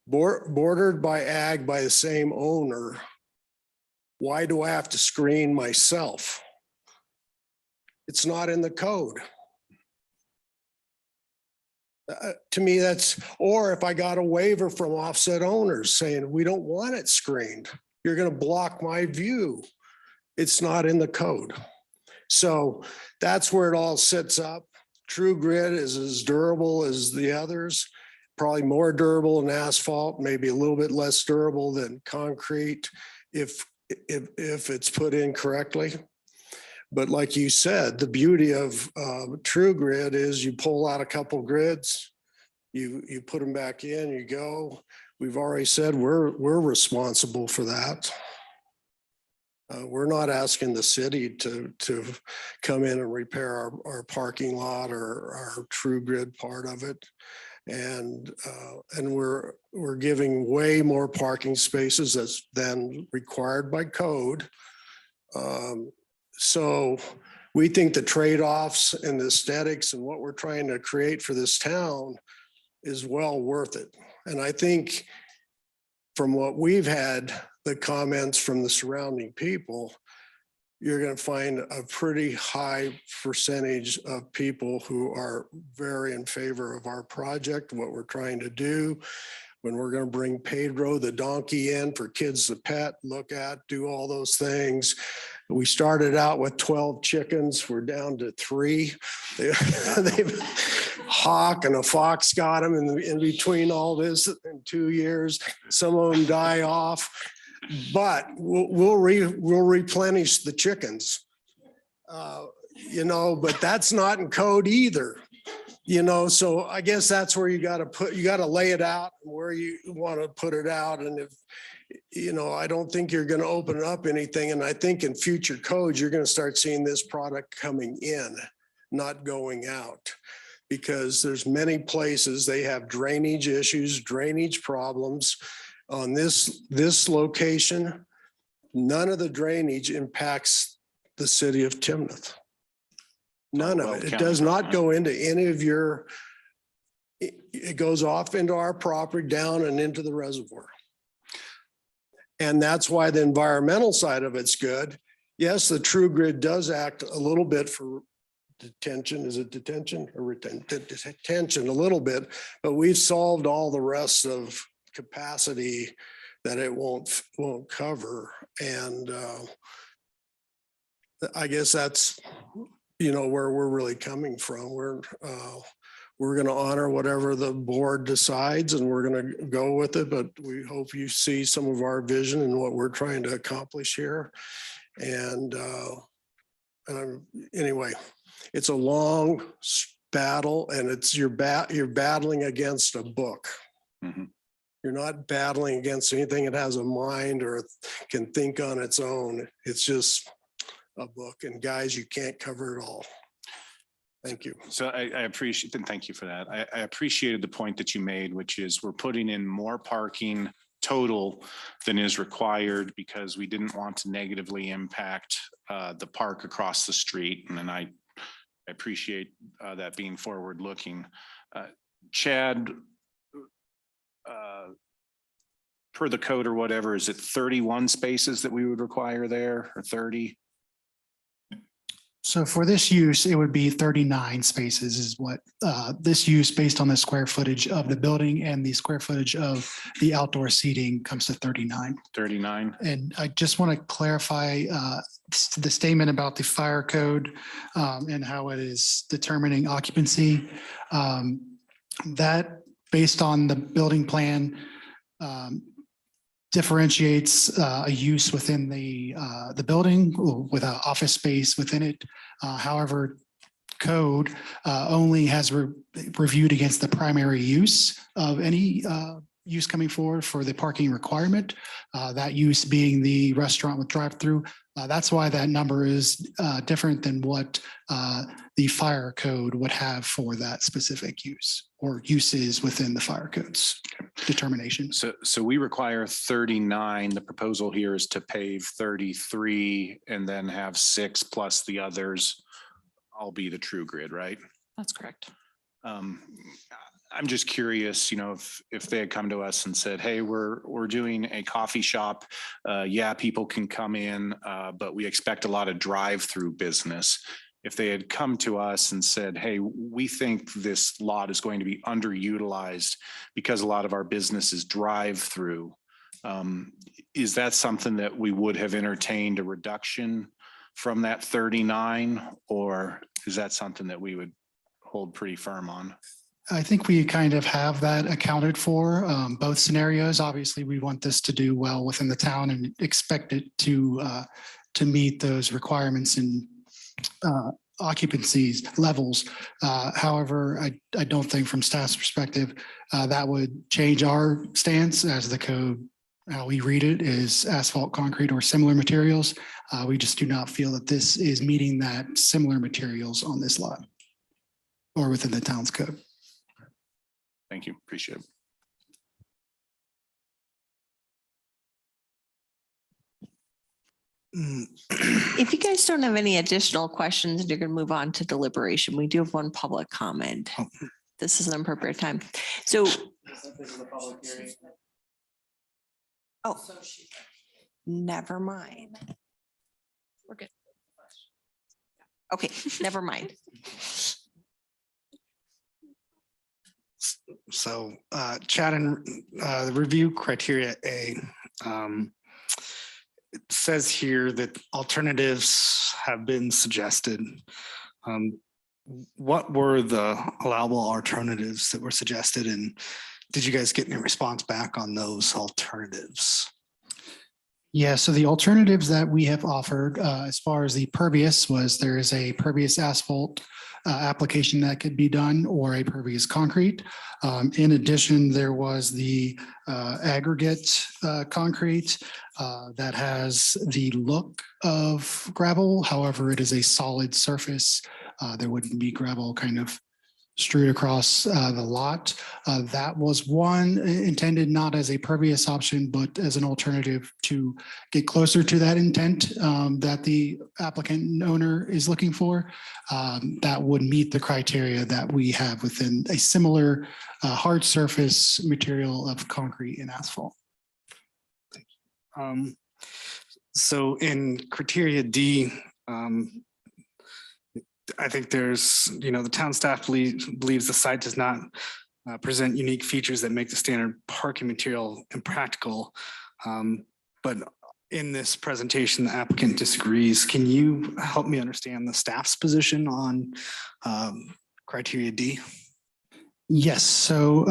bordered by ag by the same owner. Why do I have to screen myself? It's not in the code. To me, that's, or if I got a waiver from offset owners saying, we don't want it screened, you're going to block my view. It's not in the code. So that's where it all sits up. True Grid is as durable as the others, probably more durable than asphalt, maybe a little bit less durable than concrete if it's put in correctly. But like you said, the beauty of True Grid is you pull out a couple grids, you put them back in, you go. We've already said we're responsible for that. We're not asking the city to come in and repair our parking lot or our True Grid part of it. And we're giving way more parking spaces than required by code. So we think the trade-offs and the aesthetics and what we're trying to create for this town is well worth it. And I think from what we've had, the comments from the surrounding people, you're going to find a pretty high percentage of people who are very in favor of our project, what we're trying to do. When we're going to bring Pedro the donkey in for kids to pet, look at, do all those things. We started out with 12 chickens. We're down to 3. Hawk and a fox got them in between all this in 2 years. Some of them die off, but we'll replenish the chickens. But that's not in code either. So I guess that's where you got to lay it out where you want to put it out. And if, I don't think you're going to open up anything. And I think in future codes, you're going to start seeing this product coming in, not going out, because there's many places they have drainage issues, drainage problems on this location. None of the drainage impacts the city of Timnath. None of it. It does not go into any of your, it goes off into our property, down and into the reservoir. And that's why the environmental side of it's good. Yes, the True Grid does act a little bit for detention. Is it detention or detention a little bit, but we've solved all the rest of capacity that it won't cover. And I guess that's, where we're really coming from. We're going to honor whatever the board decides, and we're going to go with it. But we hope you see some of our vision and what we're trying to accomplish here. And anyway, it's a long battle, and it's you're battling against a book. Mm-hmm. You're not battling against anything that has a mind or can think on its own. It's just a book. And guys, you can't cover it all. Thank you. So I appreciate, and thank you for that. I appreciated the point that you made, which is we're putting in more parking total than is required because we didn't want to negatively impact the park across the street. And then I I appreciate that being forward looking. Chad, per the code or whatever, is it 31 spaces that we would require there or 30? So for this use, it would be 39 spaces is what this use based on the square footage of the building and the square footage of the outdoor seating comes to 39. 39. And I just want to clarify the statement about the fire code and how it is determining occupancy. That based on the building plan differentiates a use within the building with an office space within it. However, code only has reviewed against the primary use of any use coming forward for the parking requirement. That use being the restaurant with drive-through. That's why that number is different than what the fire code would have for that specific use or uses within the fire code's determination. So we require 39. The proposal here is to pave 33 and then have 6 plus the others all be the true grid, right? That's correct. I'm just curious, you know, if they had come to us and said, hey, we're doing a coffee shop. Yeah, people can come in, but we expect a lot of drive-through business. If they had come to us and said, hey, we think this lot is going to be underutilized because a lot of our business is drive-through, is that something that we would have entertained a reduction from that 39? Or is that something that we would hold pretty firm on? I think we kind of have that accounted for, both scenarios. Obviously, we want this to do well within the town and expect it to meet those requirements and occupancies levels. However, I don't think from staff's perspective, that would change our stance as the code, how we read it is asphalt, concrete, or similar materials. We just do not feel that this is meeting that similar materials on this lot or within the town's code. Thank you. Appreciate it. If you guys don't have any additional questions, you're going to move on to deliberation. We do have one public comment. This is an appropriate time. So. Oh, never mind. We're good. Okay, never mind. So Chad, and the review criteria A, it says here that alternatives have been suggested. What were the allowable alternatives that were suggested, and did you guys get any response back on those alternatives? Yeah, so the alternatives that we have offered as far as the pervious was there is a pervious asphalt application that could be done or a pervious concrete. In addition, there was the aggregate concrete that has the look of gravel. However, it is a solid surface. There wouldn't be gravel kind of strewed across the lot. That was one intended not as a pervious option, but as an alternative to get closer to that intent that the applicant and owner is looking for. That would meet the criteria that we have within a similar hard surface material of concrete and asphalt. So in criteria D, I think there's, the town staff believes the site does not present unique features that make the standard parking material impractical. But in this presentation, the applicant disagrees. Can you help me understand the staff's position on criteria D? Yes, so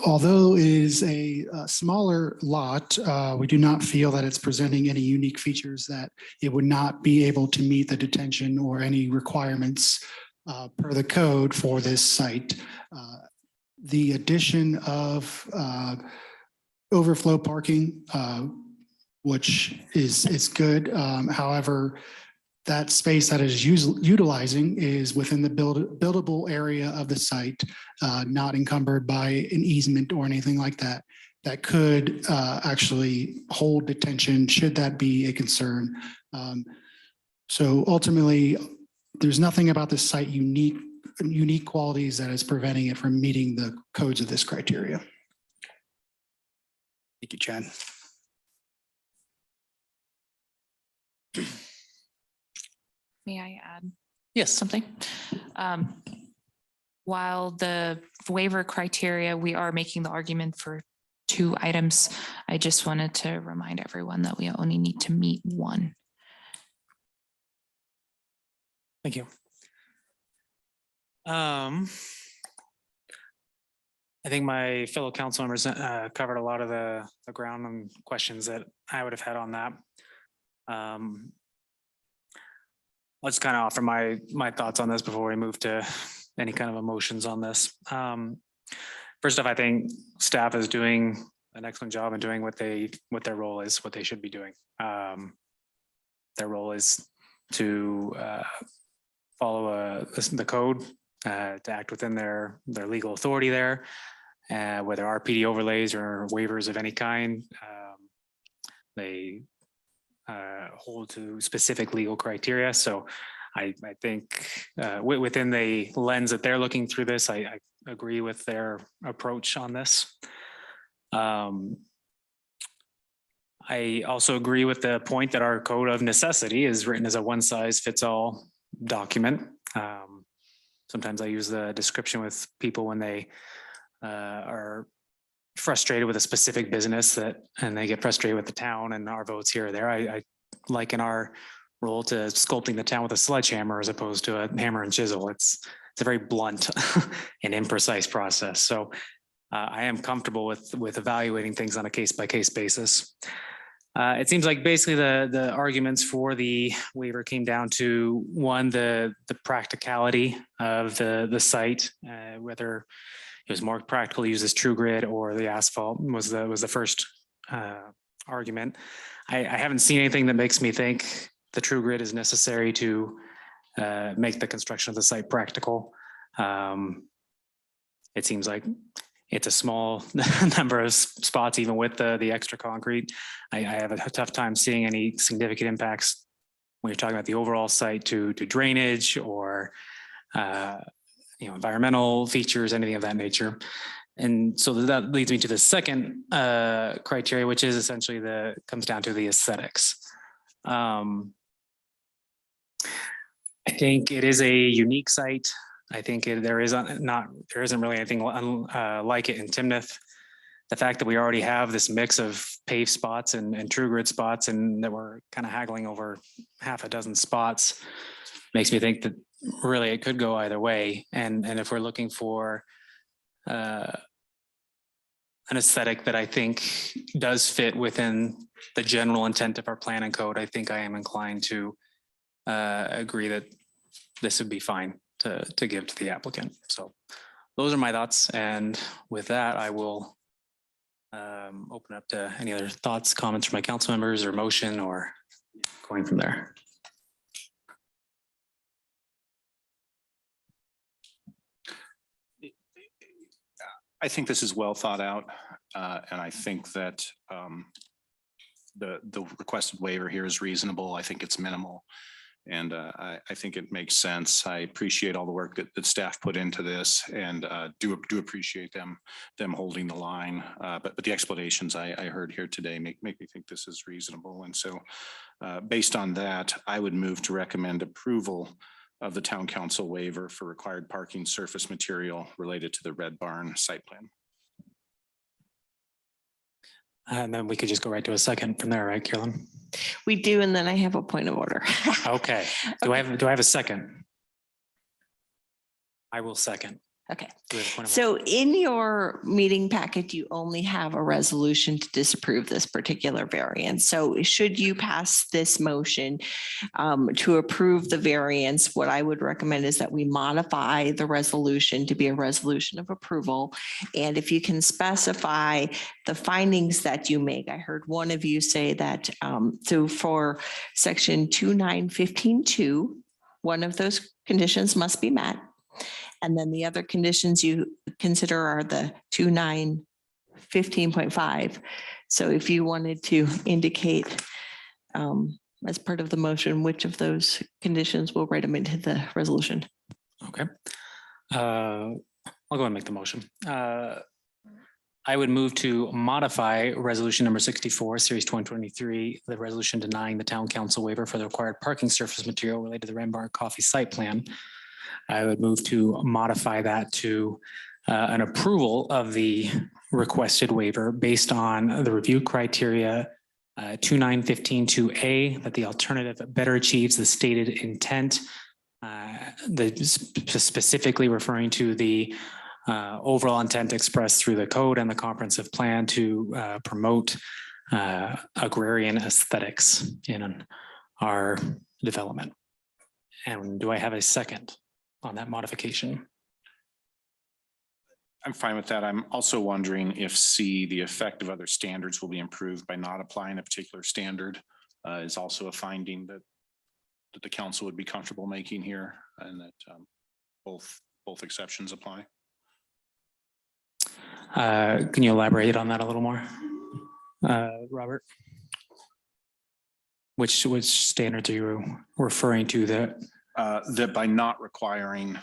although it is a smaller lot, we do not feel that it's presenting any unique features that it would not be able to meet the detention or any requirements per the code for this site. The addition of overflow parking, which is good. However, that space that is utilizing is within the buildable area of the site, not encumbered by an easement or anything like that, that could actually hold detention should that be a concern. So ultimately, there's nothing about this site unique qualities that is preventing it from meeting the codes of this criteria. Thank you, Chad. May I add Yes. something? While the waiver criteria, we are making the argument for 2 items. I just wanted to remind everyone that we only need to meet 1. Thank you. I think my fellow council members covered a lot of the ground and questions that I would have had on that. Let's kind of offer my thoughts on this before we move to any kind of emotions on this. First off, I think staff is doing an excellent job in doing what their role is, what they should be doing. Their role is to follow the code, to act within their legal authority there, whether RPD overlays or waivers of any kind. They hold to specific legal criteria. So I think within the lens that they're looking through this, I agree with their approach on this. I also agree with the point that our code of necessity is written as a one-size-fits-all document. Sometimes I use the description with people when they are frustrated with a specific business and they get frustrated with the town and our votes here or there. I liken our role to sculpting the town with a sledgehammer as opposed to a hammer and chisel. It's a very blunt and imprecise process. So I am comfortable with evaluating things on a case-by-case basis. It seems like basically the arguments for the waiver came down to one, the practicality of the site, whether it was more practical to use this true grid or the asphalt was the first argument. I haven't seen anything that makes me think the true grid is necessary to make the construction of the site practical. It seems like it's a small number of spots, even with the extra concrete. I have a tough time seeing any significant impacts when you're talking about the overall site to drainage or environmental features, anything of that nature. And so that leads me to the second criteria, which is essentially comes down to the aesthetics. I think it is a unique site. I think there isn't really anything like it in Timnath. The fact that we already have this mix of paved spots and true grid spots, and that we're kind of haggling over half a dozen spots, makes me think that really it could go either way. And if we're looking for an aesthetic that I think does fit within the general intent of our plan and code, I think I am inclined to agree that this would be fine to give to the applicant. So those are my thoughts. And with that, I will open up to any other thoughts, comments from my council members or motion or going from there. I think this is well thought out. And I think that the requested waiver here is reasonable. I think it's minimal. And I think it makes sense. I appreciate all the work that staff put into this, and do appreciate them holding the line. But the explanations I heard here today make me think this is reasonable. And so based on that, I would move to recommend approval of the town council waiver for required parking surface material related to the Red Barn site plan. And then we could just go right to a second from there, right, Carolyn? We do, and then I have a point of order. Okay. Do I have a second? I will second. Okay. Do we have a point of So order? in your meeting packet, you only have a resolution to disapprove this particular variance. So should you pass this motion to approve the variance, what I would recommend is that we modify the resolution to be a resolution of approval. And if you can specify the findings that you make, I heard one of you say that so for section 2915.2, one of those conditions must be met. And then the other conditions you consider are the 2915.5. So if you wanted to indicate as part of the motion, which of those conditions will write them into the resolution? Okay. I'll go and make the motion. I would move to modify resolution number 64, series 2023, the resolution denying the town council waiver for the required parking surface material related to the Red Barn Coffee site plan. I would move to modify that to an approval of the requested waiver based on the review criteria 29152A, that the alternative better achieves the stated intent. Specifically referring to the overall intent expressed through the code and the comprehensive plan to promote agrarian aesthetics in our development. And do I have a second on that modification? I'm fine with that. I'm also wondering if C, the effect of other standards will be improved by not applying a particular standard, is also a finding that the council would be comfortable making here, and that both exceptions apply. Can you elaborate on that a little more, Robert? Which standards are you referring to that by not requiring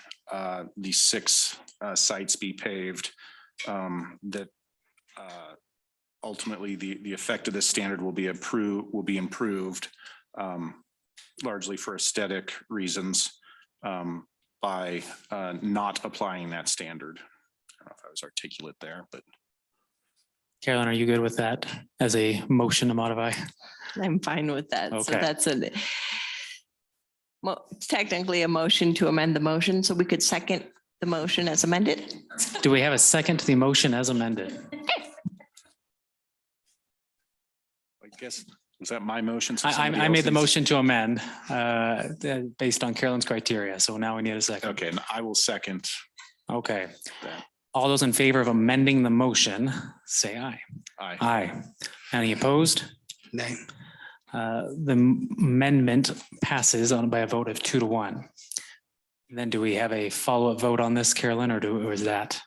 the 6 sites be paved, that ultimately the effect of this standard will be improved largely for aesthetic reasons by not applying that standard. I don't know if I was articulate there, but. Carolyn, are you good with that as a motion to modify? I'm fine with that. So Okay. that's technically a motion to amend the motion, so we could second the motion as amended. Do we have a second to the motion as amended? I guess, was that my motion? I made the motion to amend based on Carolyn's criteria. So now we need a second. Okay, and I will second. Okay. All those in favor of amending the motion, say aye. Aye. Aye. Any opposed? Nay. The amendment passes on by a vote of 2-1. Then do we have a follow-up vote on this, Carolyn, or is that?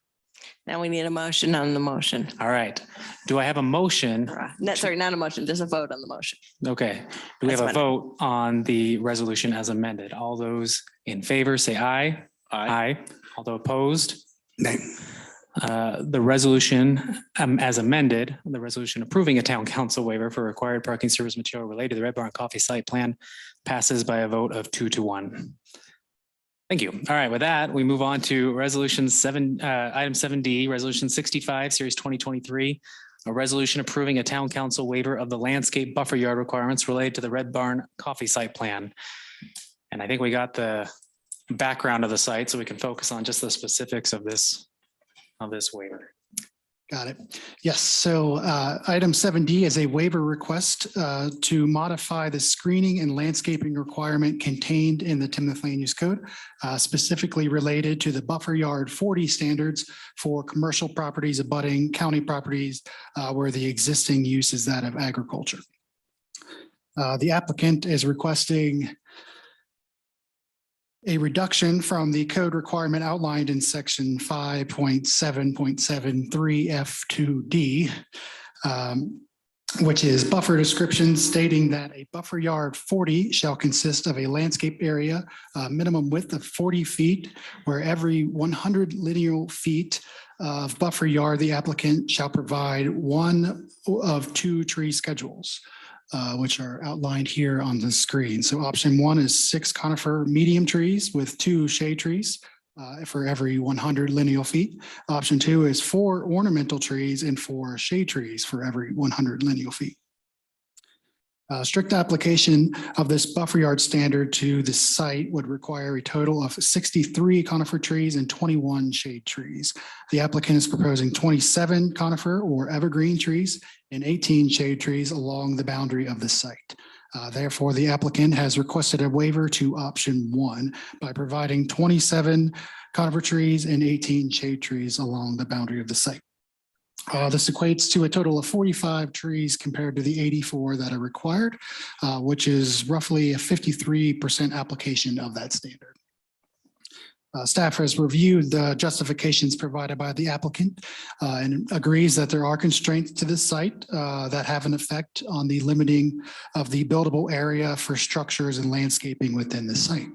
Now we need a motion on the motion. All right. Do I have a motion? No, sorry, not a motion, just a vote on the motion. Okay. Do we have a That's fine. vote on the resolution as amended? All those in favor say aye. Aye. Although opposed? Nay. The resolution as amended, the resolution approving a town council waiver for required parking service material related to the Red Barn Coffee site plan passes by a vote of 2-1. Thank you. All right, with that, we move on to resolution item 7D, resolution 65, series 2023, a resolution approving a town council waiver of the landscape buffer yard requirements related to the Red Barn Coffee site plan. And I think we got the background of the site, so we can focus on just the specifics of this waiver. Got it. Yes. So item 7D is a waiver request to modify the screening and landscaping requirement contained in the Timnath Land Use Code, specifically related to the buffer yard 40 standards for commercial properties abutting county properties where the existing use is that of agriculture. The applicant is requesting a reduction from the code requirement outlined in section 5.7.73 F2D, which is buffer descriptions stating that a buffer yard 40 shall consist of a landscape area, minimum width of 40 feet, where every 100 linear feet of buffer yard, the applicant shall provide one of 2 tree schedules. Which are outlined here on the screen. So option 1 is 6 conifer medium trees with 2 shade trees for every 100 lineal feet. Option 2 is 4 ornamental trees and 4 shade trees for every 100 lineal feet. Strict application of this buffer yard standard to the site would require a total of 63 conifer trees and 21 shade trees. The applicant is proposing 27 conifer or evergreen trees and 18 shade trees along the boundary of the site. Therefore, the applicant has requested a waiver to option 1 by providing 27 conifer trees and 18 shade trees along the boundary of the site. This equates to a total of 45 trees compared to the 84 that are required, which is roughly a 53% application of that standard. Staff has reviewed the justifications provided by the applicant and agrees that there are constraints to this site that have an effect on the limiting of the buildable area for structures and landscaping within the site.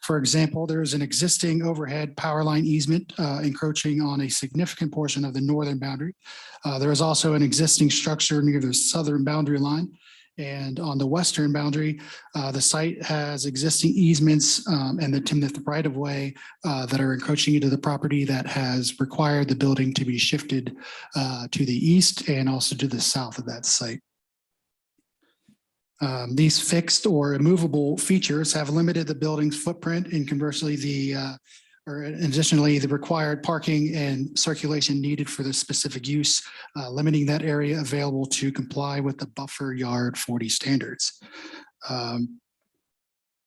For example, there is an existing overhead power line easement encroaching on a significant portion of the northern boundary. There is also an existing structure near the southern boundary line. And on the western boundary, the site has existing easements and the Timnath right-of-way that are encroaching into the property that has required the building to be shifted to the east and also to the south of that site. These fixed or immovable features have limited the building's footprint, and conversely, additionally, the required parking and circulation needed for the specific use, limiting that area available to comply with the buffer yard 40 standards. I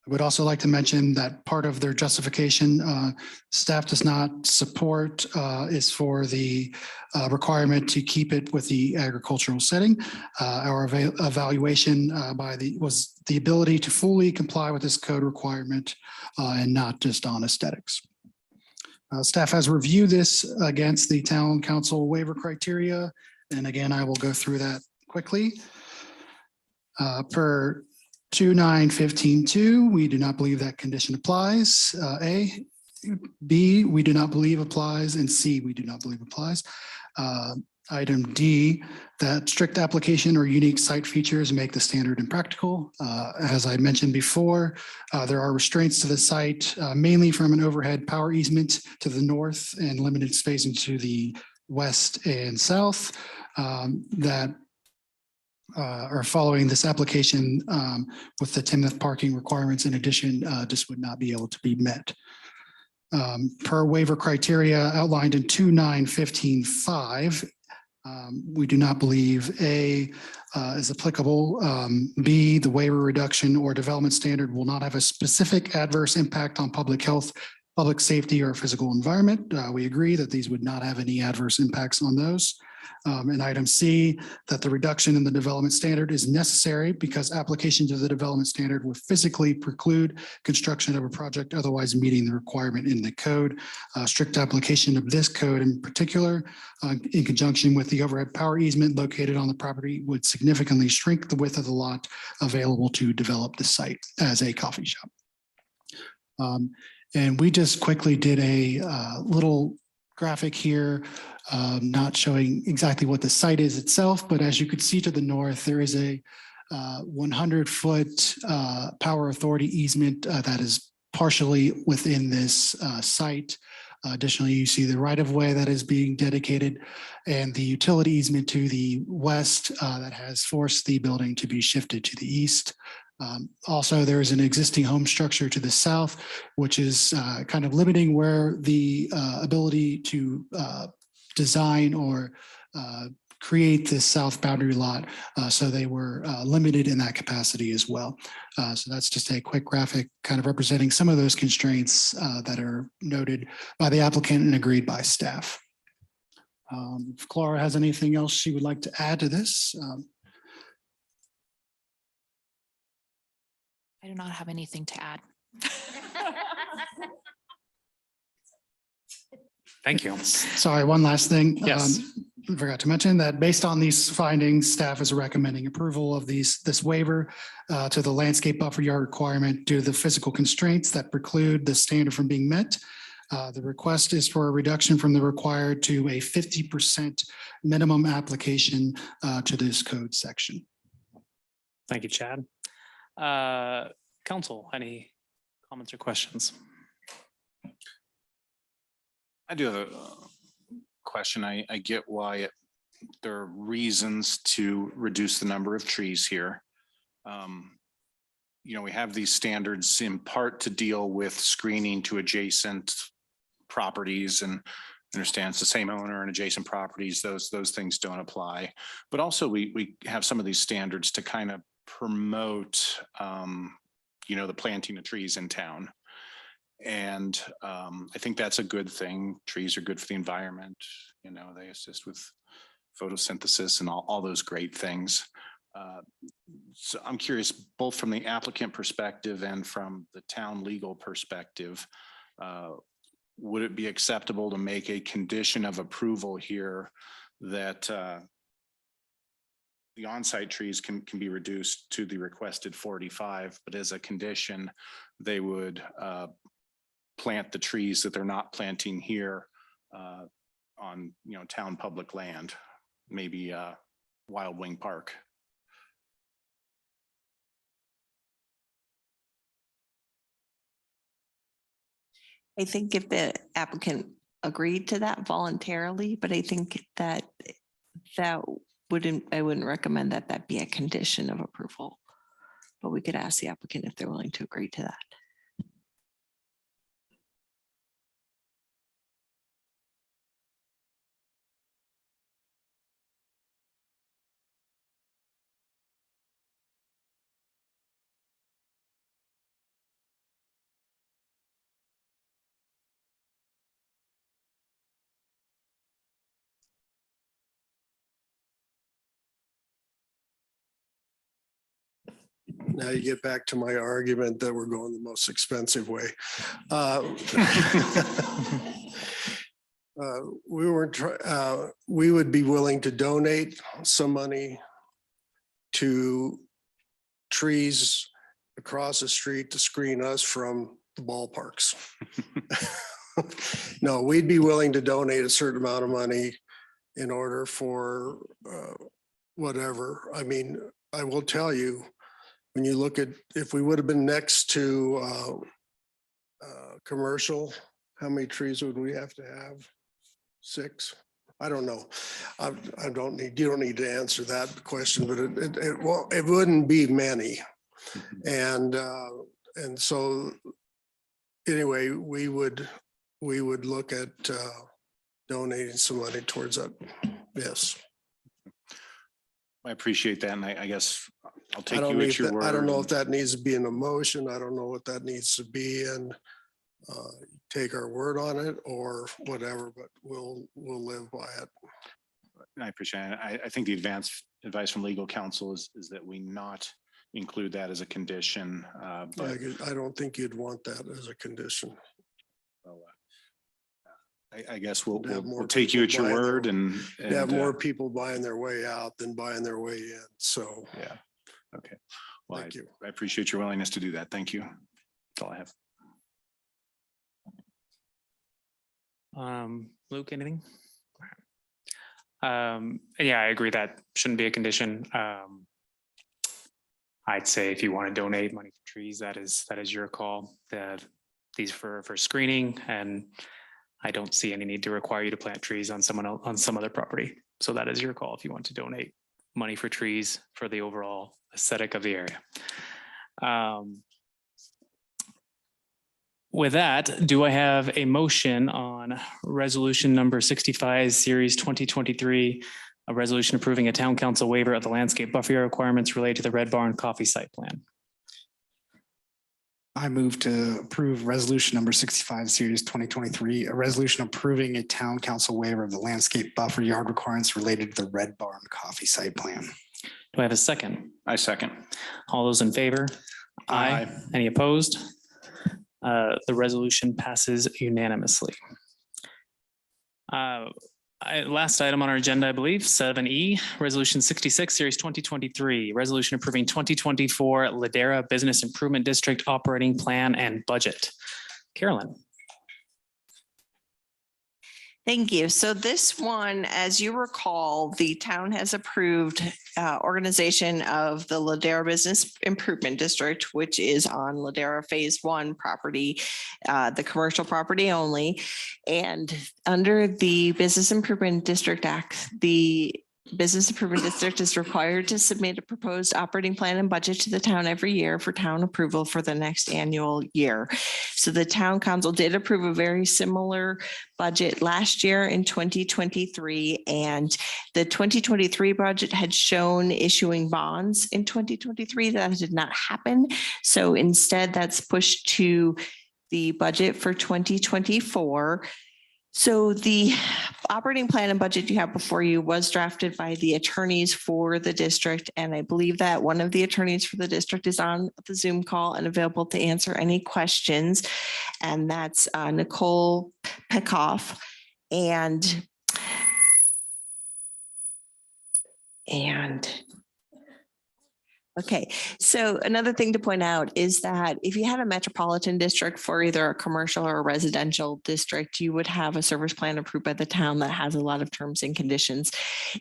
would also like to mention that part of their justification staff does not support is for the requirement to keep it with the agricultural setting. Our evaluation was the ability to fully comply with this code requirement and not just on aesthetics. Staff has reviewed this against the town council waiver criteria. And again, I will go through that quickly. Per 2915.2, we do not believe that condition applies. A, B, we do not believe applies, and C, we do not believe applies. Item D, that strict application or unique site features make the standard impractical. As I mentioned before, there are restraints to the site, mainly from an overhead power easement to the north and limited spacing to the west and south that are following this application with the Timnath parking requirements. In addition, just would not be able to be met. Per waiver criteria outlined in 2915.5, we do not believe A is applicable. B, the waiver reduction or development standard will not have a specific adverse impact on public health, public safety, or physical environment. We agree that these would not have any adverse impacts on those. And item C, that the reduction in the development standard is necessary because application to the development standard would physically preclude construction of a project otherwise meeting the requirement in the code. Strict application of this code in particular, in conjunction with the overhead power easement located on the property, would significantly shrink the width of the lot available to develop the site as a coffee shop. And we just quickly did a little graphic here, not showing exactly what the site is itself, but as you could see to the north, there is a 100-foot power authority easement that is partially within this site. Additionally, you see the right-of-way that is being dedicated and the utility easement to the west that has forced the building to be shifted to the east. Also, there is an existing home structure to the south, which is kind of limiting where the ability to design or create this south boundary lot. So they were limited in that capacity as well. So that's just a quick graphic kind of representing some of those constraints that are noted by the applicant and agreed by staff. If Clara has anything else she would like to add to this. I do not have anything to add. Thank you. Sorry, one last thing. Yes. I forgot to mention that based on these findings, staff is recommending approval of this waiver to the landscape buffer yard requirement due to the physical constraints that preclude the standard from being met. The request is for a reduction from the required to a 50% minimum application to this code section. Thank you, Chad. Council, any comments or questions? I do have a question. I get why there are reasons to reduce the number of trees here. You know, we have these standards in part to deal with screening to adjacent properties, and understand it's the same owner and adjacent properties. Those things don't apply. But also we have some of these standards to kind of promote, you know, the planting of trees in town. And I think that's a good thing. Trees are good for the environment. You know, they assist with photosynthesis and all those great things. So I'm curious, both from the applicant perspective and from the town legal perspective, would it be acceptable to make a condition of approval here that the on-site trees can be reduced to the requested 45, but as a condition, they would plant the trees that they're not planting here on, town public land, maybe Wild Wing Park. I think if the applicant agreed to that voluntarily, but I think that I wouldn't recommend that that be a condition of approval. But we could ask the applicant if they're willing to agree to that. Now you get back to my argument that we're going the most expensive way. We would be willing to donate some money to trees across the street to screen us from the ballparks. No, we'd be willing to donate a certain amount of money in order for whatever. I mean, I will tell you, when you look at, if we would have been next to commercial, how many trees would we have to have? 6? I don't know. You don't need to answer that question, but it wouldn't be many. And so anyway, we would look at donating some money towards that. Yes. I appreciate that. And I guess I'll take I you at your word. I don't know if that needs to be an emotion. I don't know what that needs to be, and take our word on it or whatever, but we'll live by it. I appreciate it. I think the advice from legal counsel is that we not include that as a condition. But I don't think you'd want that as a condition. well, I guess we'll more take you at your people word buying and have more people buying their way out than buying their way in. So yeah. Okay. Well, thank you. I appreciate your willingness to do that. Thank you. That's all I have. Luke, anything? Yeah, I agree that shouldn't be a condition. I'd say if you want to donate money for trees, that is your call. These for screening, and I don't see any need to require you to plant trees on some other property. So that is your call if you want to donate money for trees for the overall aesthetic of the area. With that, do I have a motion on resolution number 65, series 2023, a resolution approving a town council waiver of the landscape buffer yard requirements related to the Red Barn Coffee site plan? I move to approve resolution number 65, series 2023, a resolution approving a town council waiver of the landscape buffer yard requirements related to the Red Barn Coffee site plan. Do I have a second? I second. All those in favor? Aye. Any opposed? The resolution passes unanimously. Last item on our agenda, I believe, 7E, Resolution 66, Series 2023, resolution approving 2024 Ladera Business Improvement District Operating Plan and Budget. Carolyn. Thank you. So this one, as you recall, the town has approved organization of the Ladera Business Improvement District, which is on Ladera Phase 1 property, the commercial property only. And under the Business Improvement District Act, the Business Improvement District is required to submit a proposed operating plan and budget to the town every year for town approval for the next annual year. So the town council did approve a very similar budget last year in 2023, and the 2023 budget had shown issuing bonds in 2023. That did not happen. So instead, that's pushed to the budget for 2024. So the operating plan and budget you have before you was drafted by the attorneys for the district. And I believe that one of the attorneys for the district is on the Zoom call and available to answer any questions. And that's Nicole Pekoff. And okay, so another thing to point out is that if you had a metropolitan district for either a commercial or a residential district, you would have a service plan approved by the town that has a lot of terms and conditions.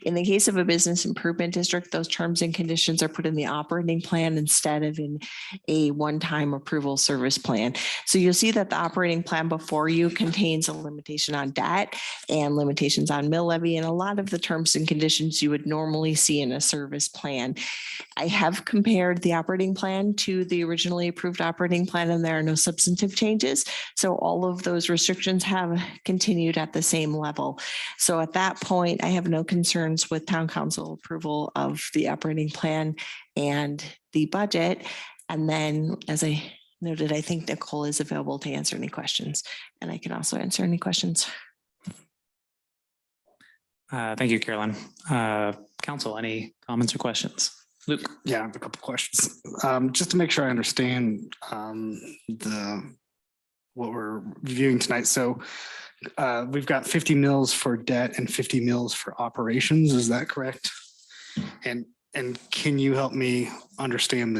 In the case of a business improvement district, those terms and conditions are put in the operating plan instead of in a one-time approval service plan. So you'll see that the operating plan before you contains a limitation on debt and limitations on mill levy and a lot of the terms and conditions you would normally see in a service plan. I have compared the operating plan to the originally approved operating plan, and there are no substantive changes. So all of those restrictions have continued at the same level. So at that point, I have no concerns with town council approval of the operating plan and the budget. And then, as I noted, I think Nicole is available to answer any questions, and I can also answer any questions. Thank you, Carolyn. Council, any comments or questions? Luke? Yeah, I have a couple questions. Just to make sure I understand what we're reviewing tonight. So we've got 50 mils for debt and 50 mils for operations. Is that correct? And can you help me understand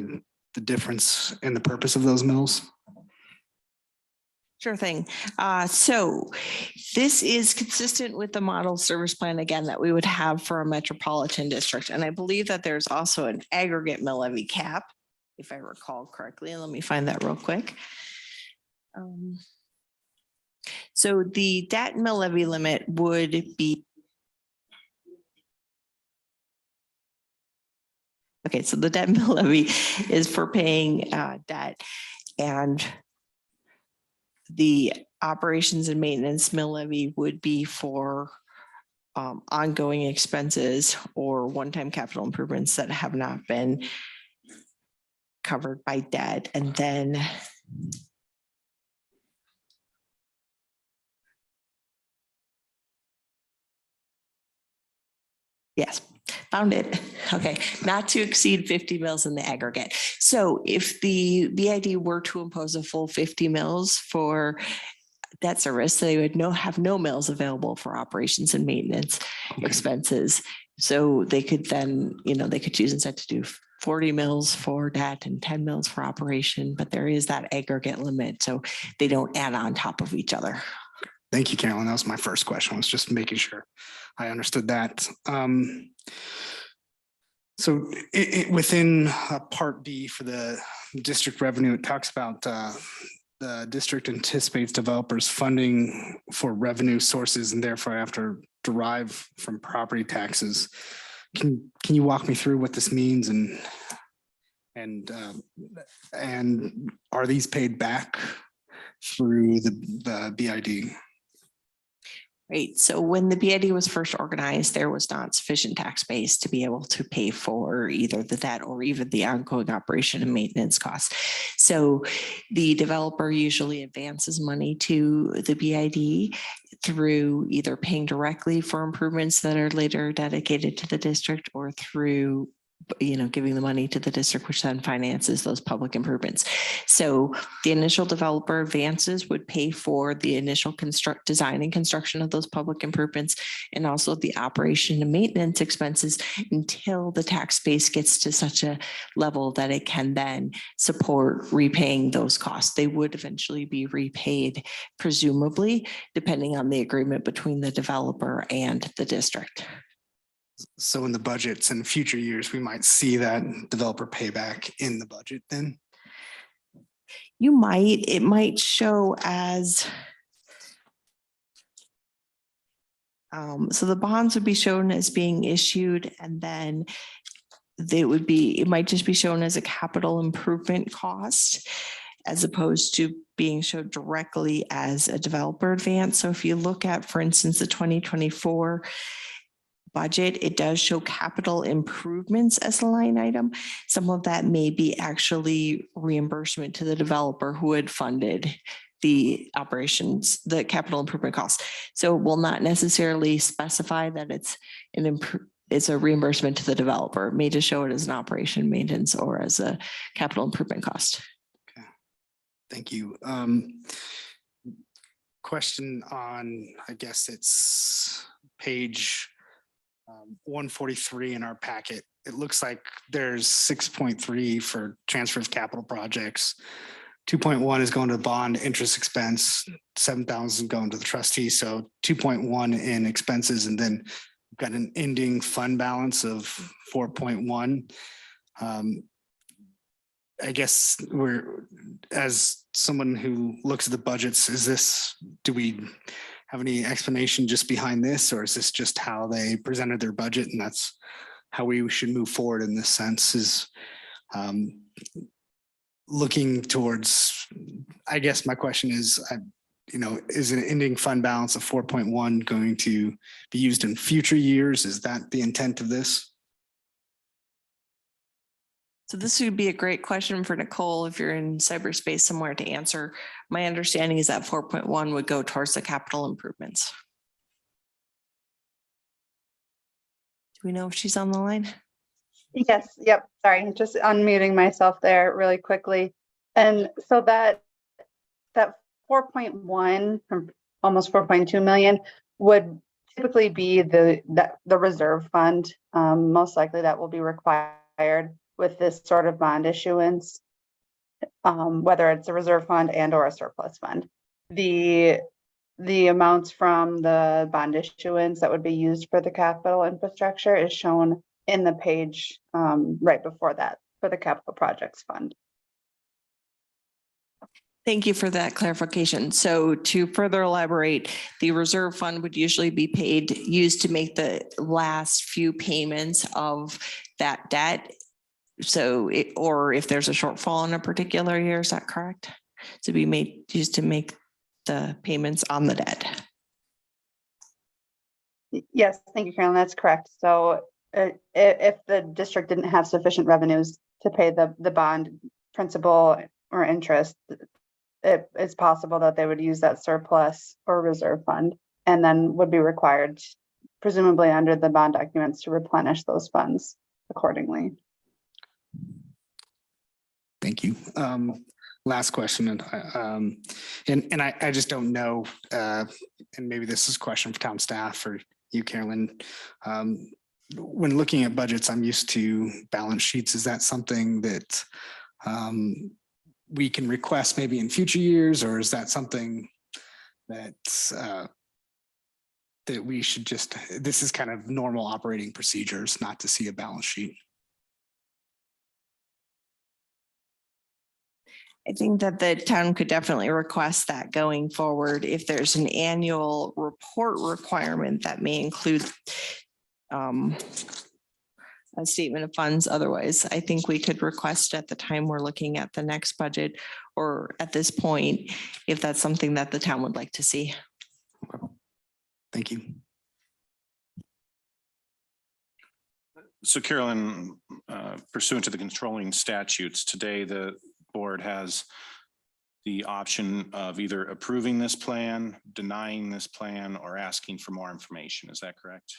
the difference in the purpose of those mills? Sure thing. So this is consistent with the model service plan, again, that we would have for a metropolitan district. And I believe that there's also an aggregate mill levy cap, if I recall correctly. And let me find that real quick. So the debt mill levy limit would be. Okay, so the debt mill levy is for paying debt, and the operations and maintenance mill levy would be for ongoing expenses or one-time capital improvements that have not been covered by debt. And then yes, found it. Okay, not to exceed 50 mils in the aggregate. So if the BID were to impose a full 50 mils for debt service, they would have no mills available for operations and maintenance expenses. So they could then, they could choose instead to do 40 mils for debt and 10 mils for operation, but there is that aggregate limit. So they don't add on top of each other. Thank you, Carolyn. That was my first question. I was just making sure I understood that. So within Part B for the district revenue, it talks about the district anticipates developers funding for revenue sources and therefore after derive from property taxes. Can you walk me through what this means and are these paid back through the BID? Right. So when the BID was first organized, there was not sufficient tax base to be able to pay for either the debt or even the ongoing operation and maintenance costs. So the developer usually advances money to the BID through either paying directly for improvements that are later dedicated to the district or through giving the money to the district, which then finances those public improvements. So the initial developer advances would pay for the initial design and construction of those public improvements, and also the operation and maintenance expenses until the tax base gets to such a level that it can then support repaying those costs. They would eventually be repaid, presumably, depending on the agreement between the developer and the district. So in the budgets in future years, we might see that developer payback in the budget then? It might show as, so the bonds would be shown as being issued and then it might just be shown as a capital improvement cost as opposed to being shown directly as a developer advance. So if you look at, for instance, the 2024 budget, it does show capital improvements as a line item. Some of that may be actually reimbursement to the developer who had funded the operations, the capital improvement costs. So it will not necessarily specify that it's a reimbursement to the developer. It may just show it as an operation maintenance or as a capital improvement cost. Thank you. Question on, I guess it's page 143 in our packet. It looks like there's 6.3 for transfer of capital projects. 2.1 is going to bond interest expense, 7,000 going to the trustee. So 2.1 in expenses, and then got an ending fund balance of 4.1. I guess as someone who looks at the budgets, do we have any explanation just behind this, or is this just how they presented their budget and that's how we should move forward in this sense? Is looking towards, I guess my question is, is an ending fund balance of 4.1 going to be used in future years? Is that the intent of this? So this would be a great question for Nicole if you're in cyberspace somewhere to answer. My understanding is that 4.1 would go towards the capital improvements. Do we know if she's on the line? Yes, yep, sorry, just unmuting myself there really quickly. And so that 4.1 from almost 4.2 million would typically be the reserve fund. Most likely that will be required with this sort of bond issuance, whether it's a reserve fund and or a surplus fund. The amounts from the bond issuance that would be used for the capital infrastructure is shown in the page right before that for the capital projects fund. Thank you for that clarification. So to further elaborate, the reserve fund would usually be used to make the last few payments of that debt. So, or if there's a shortfall in a particular year, is that correct? To be used to make the payments on the debt. Yes, thank you, Carolyn. That's correct. So if the district didn't have sufficient revenues to pay the bond principal or interest, it's possible that they would use that surplus or reserve fund and then would be required, presumably under the bond documents, to replenish those funds accordingly. Thank you. Last question, and I just don't know, and maybe this is a question for town staff or you, Carolyn. When looking at budgets, I'm used to balance sheets. Is that something that we can request maybe in future years, or is that something that that we should just, this is kind of normal operating procedures, not to see a balance sheet? I think that the town could definitely request that going forward. If there's an annual report requirement that may include a statement of funds. Otherwise, I think we could request at the time we're looking at the next budget, or at this point, if that's something that the town would like to see. Thank you. So Carolyn, pursuant to the controlling statutes, today the board has the option of either approving this plan, denying this plan, or asking for more information. Is that correct?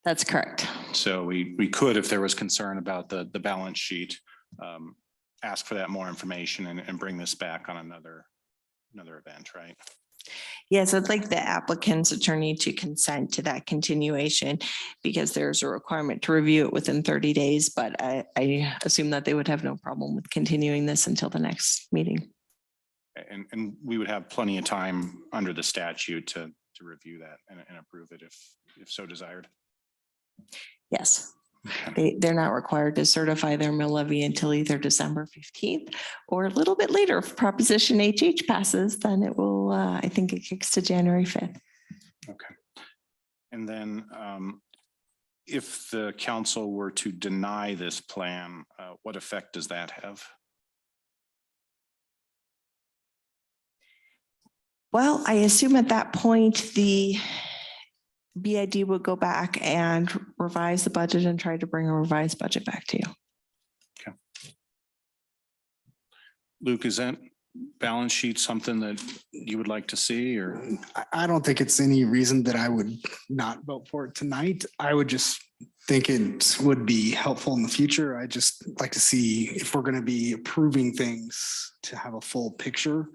That's correct. So we could, if there was concern about the balance sheet, ask for that more information and bring this back on another event, right? Yes, I'd like the applicant's attorney to consent to that continuation because there's a requirement to review it within 30 days, but I assume that they would have no problem with continuing this until the next meeting. And we would have plenty of time under the statute to review that and approve it if so desired. Yes. They're not required to certify their mill levy until either December 15th or a little bit later. If Proposition HH passes, then it will, I think it kicks to January 5th. Okay. And then if the council were to deny this plan, what effect does that have? Well, I assume at that point, the BID would go back and revise the budget and try to bring a revised budget back to you. Okay. Luke, is that balance sheet something that you would like to see or? I don't think it's any reason that I would not vote for it tonight. I would just think it would be helpful in the future. I just like to see if we're going to be approving things to have a full picture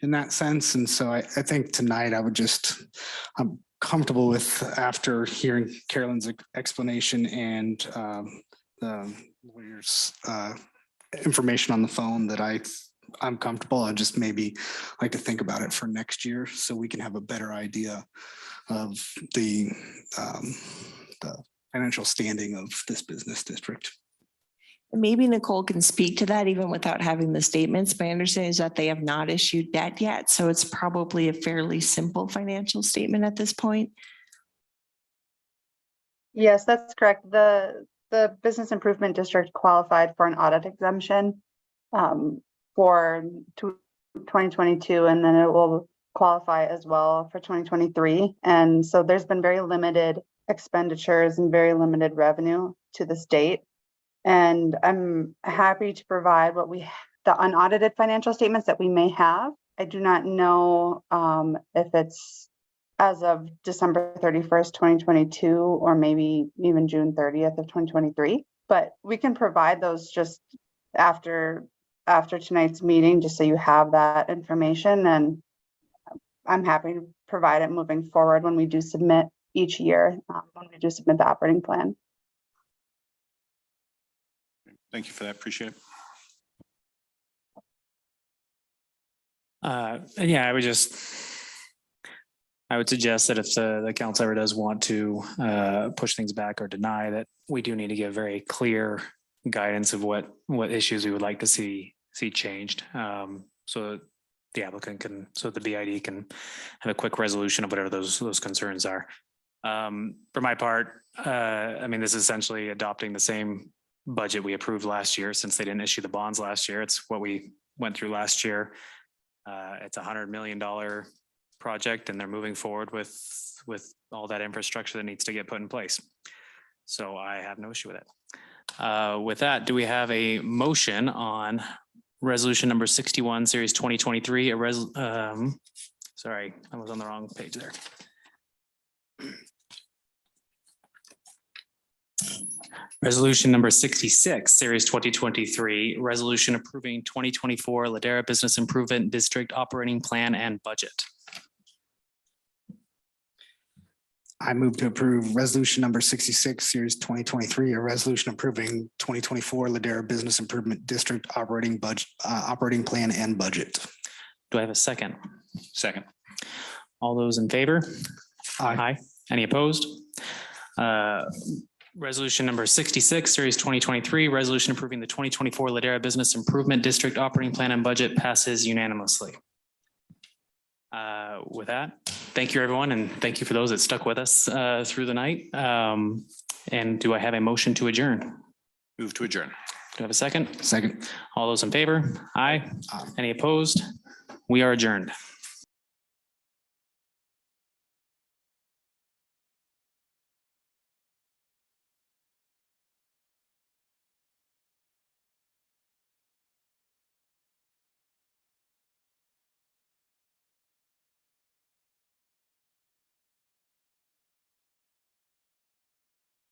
in that sense. And so I think tonight I'm comfortable with, after hearing Carolyn's explanation and the lawyer's information on the phone, that I'm comfortable. I just maybe like to think about it for next year so we can have a better idea of the financial standing of this business district. Maybe Nicole can speak to that even without having the statements. My understanding is that they have not issued debt yet, so it's probably a fairly simple financial statement at this point. Yes, that's correct. The Business Improvement District qualified for an audit exemption for 2022, and then it will qualify as well for 2023. And so there's been very limited expenditures and very limited revenue to the state. And I'm happy to provide the unaudited financial statements that we may have. I do not know if it's as of December 31st, 2022, or maybe even June 30th of 2023, but we can provide those just after tonight's meeting, just so you have that information. And I'm happy to provide it moving forward when we do submit each year, when we do submit the operating plan. Thank you for that. Appreciate it. Yeah, I would suggest that if the council ever does want to push things back or deny, that we do need to give very clear guidance of what issues we would like to see changed. So the applicant so the BID can have a quick resolution of whatever those concerns are. For my part, I mean, this is essentially adopting the same budget we approved last year, since they didn't issue the bonds last year. It's what we went through last year. It's $100 million project, and they're moving forward with all that infrastructure that needs to get put in place. So I have no issue with it. With that, do we have a motion on resolution number 61, series 2023? Sorry, I was on the wrong page there. Resolution number 66, series 2023, resolution approving 2024 Ladera Business Improvement District Operating Plan and Budget. I move to approve resolution number 66, series 2023, a resolution approving 2024 Ladera Business Improvement District operating plan and budget. Do I have a second? Second. All those in favor? Aye. Any opposed? Resolution number 66, series 2023, resolution approving the 2024 Ladera Business Improvement District Operating Plan and Budget passes unanimously. With that, thank you, everyone, and thank you for those that stuck with us through the night. And do I have a motion to adjourn? Move to adjourn. Do I have a second? Second. All those in favor? Aye. Any opposed? We are adjourned.